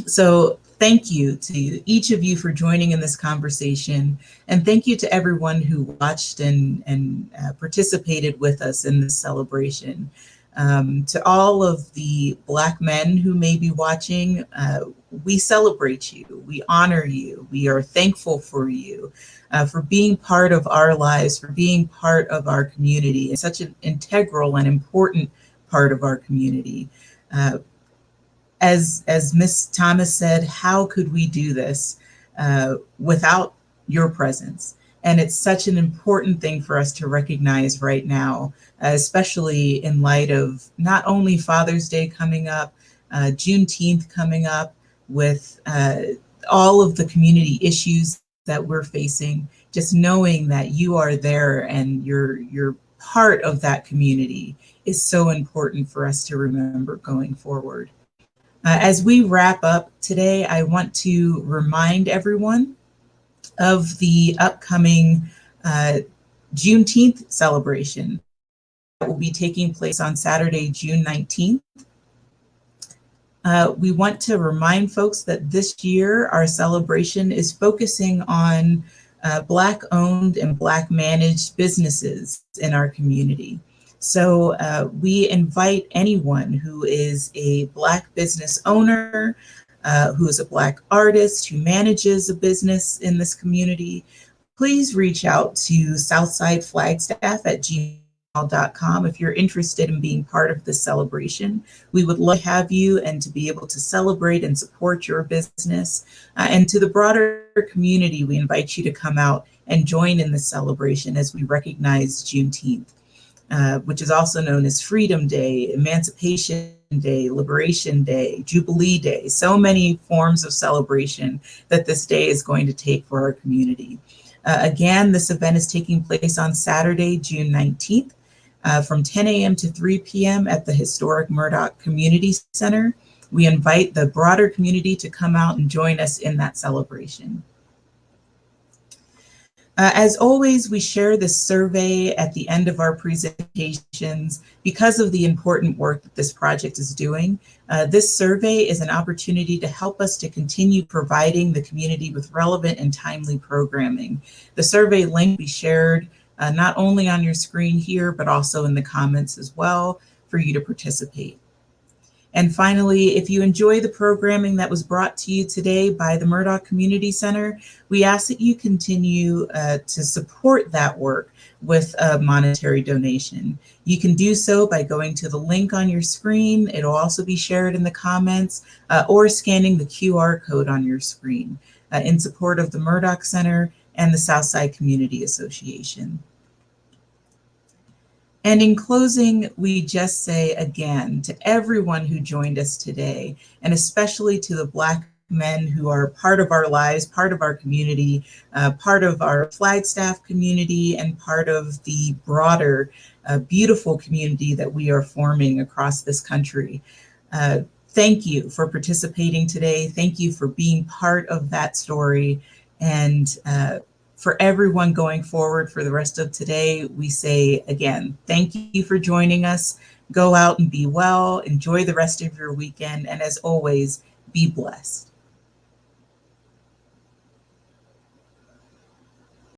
So thank you to each of you for joining in this conversation. And thank you to everyone who watched and participated with us in this celebration. To all of the Black men who may be watching, we celebrate you, we honor you, we are thankful for you, for being part of our lives, for being part of our community, and such an integral and important part of our community. As Ms. Thomas said, how could we do this without your presence? And it's such an important thing for us to recognize right now, especially in light of not only Father's Day coming up, Juneteenth coming up, with all of the community issues that we're facing. Just knowing that you are there and you're part of that community is so important for us to remember going forward. As we wrap up today, I want to remind everyone of the upcoming Juneteenth celebration that will be taking place on Saturday, June 19th. We want to remind folks that this year our celebration is focusing on Black-owned and Black-managed businesses in our community. So we invite anyone who is a Black business owner, who is a Black artist, who manages a business in this community, please reach out to Southside Flagstaff at gmail.com if you're interested in being part of this celebration. We would love to have you and to be able to celebrate and support your business. And to the broader community, we invite you to come out and join in this celebration as we recognize Juneteenth. which is also known as Freedom Day, Emancipation Day, Liberation Day, Jubilee Day, so many forms of celebration that this day is going to take for our community. Again, this event is taking place on Saturday, June 19th, from 10 a.m. to 3 p.m. at the historic Murdoch Community Center. We invite the broader community to come out and join us in that celebration. As always, we share this survey at the end of our presentations because of the important work that this project is doing. This survey is an opportunity to help us to continue providing the community with relevant and timely programming. The survey link will be shared not only on your screen here, but also in the comments as well for you to participate. And finally, if you enjoy the programming that was brought to you today by the Murdoch Community Center, we ask that you continue to support that work with a monetary donation. You can do so by going to the link on your screen. It'll also be shared in the comments or scanning the QR code on your screen in support of the Murdoch Center and the Southside Community Association. And in closing, we just say again to everyone who joined us today, and especially to the Black men who are part of our lives, part of our community, part of our Flagstaff community, and part of the broader beautiful community that we are forming across this country. Thank you for participating today. Thank you for being part of that story. And for everyone going forward for the rest of today, we say again, thank you for joining us. Go out and be well, enjoy the rest of your weekend, and as always, be blessed.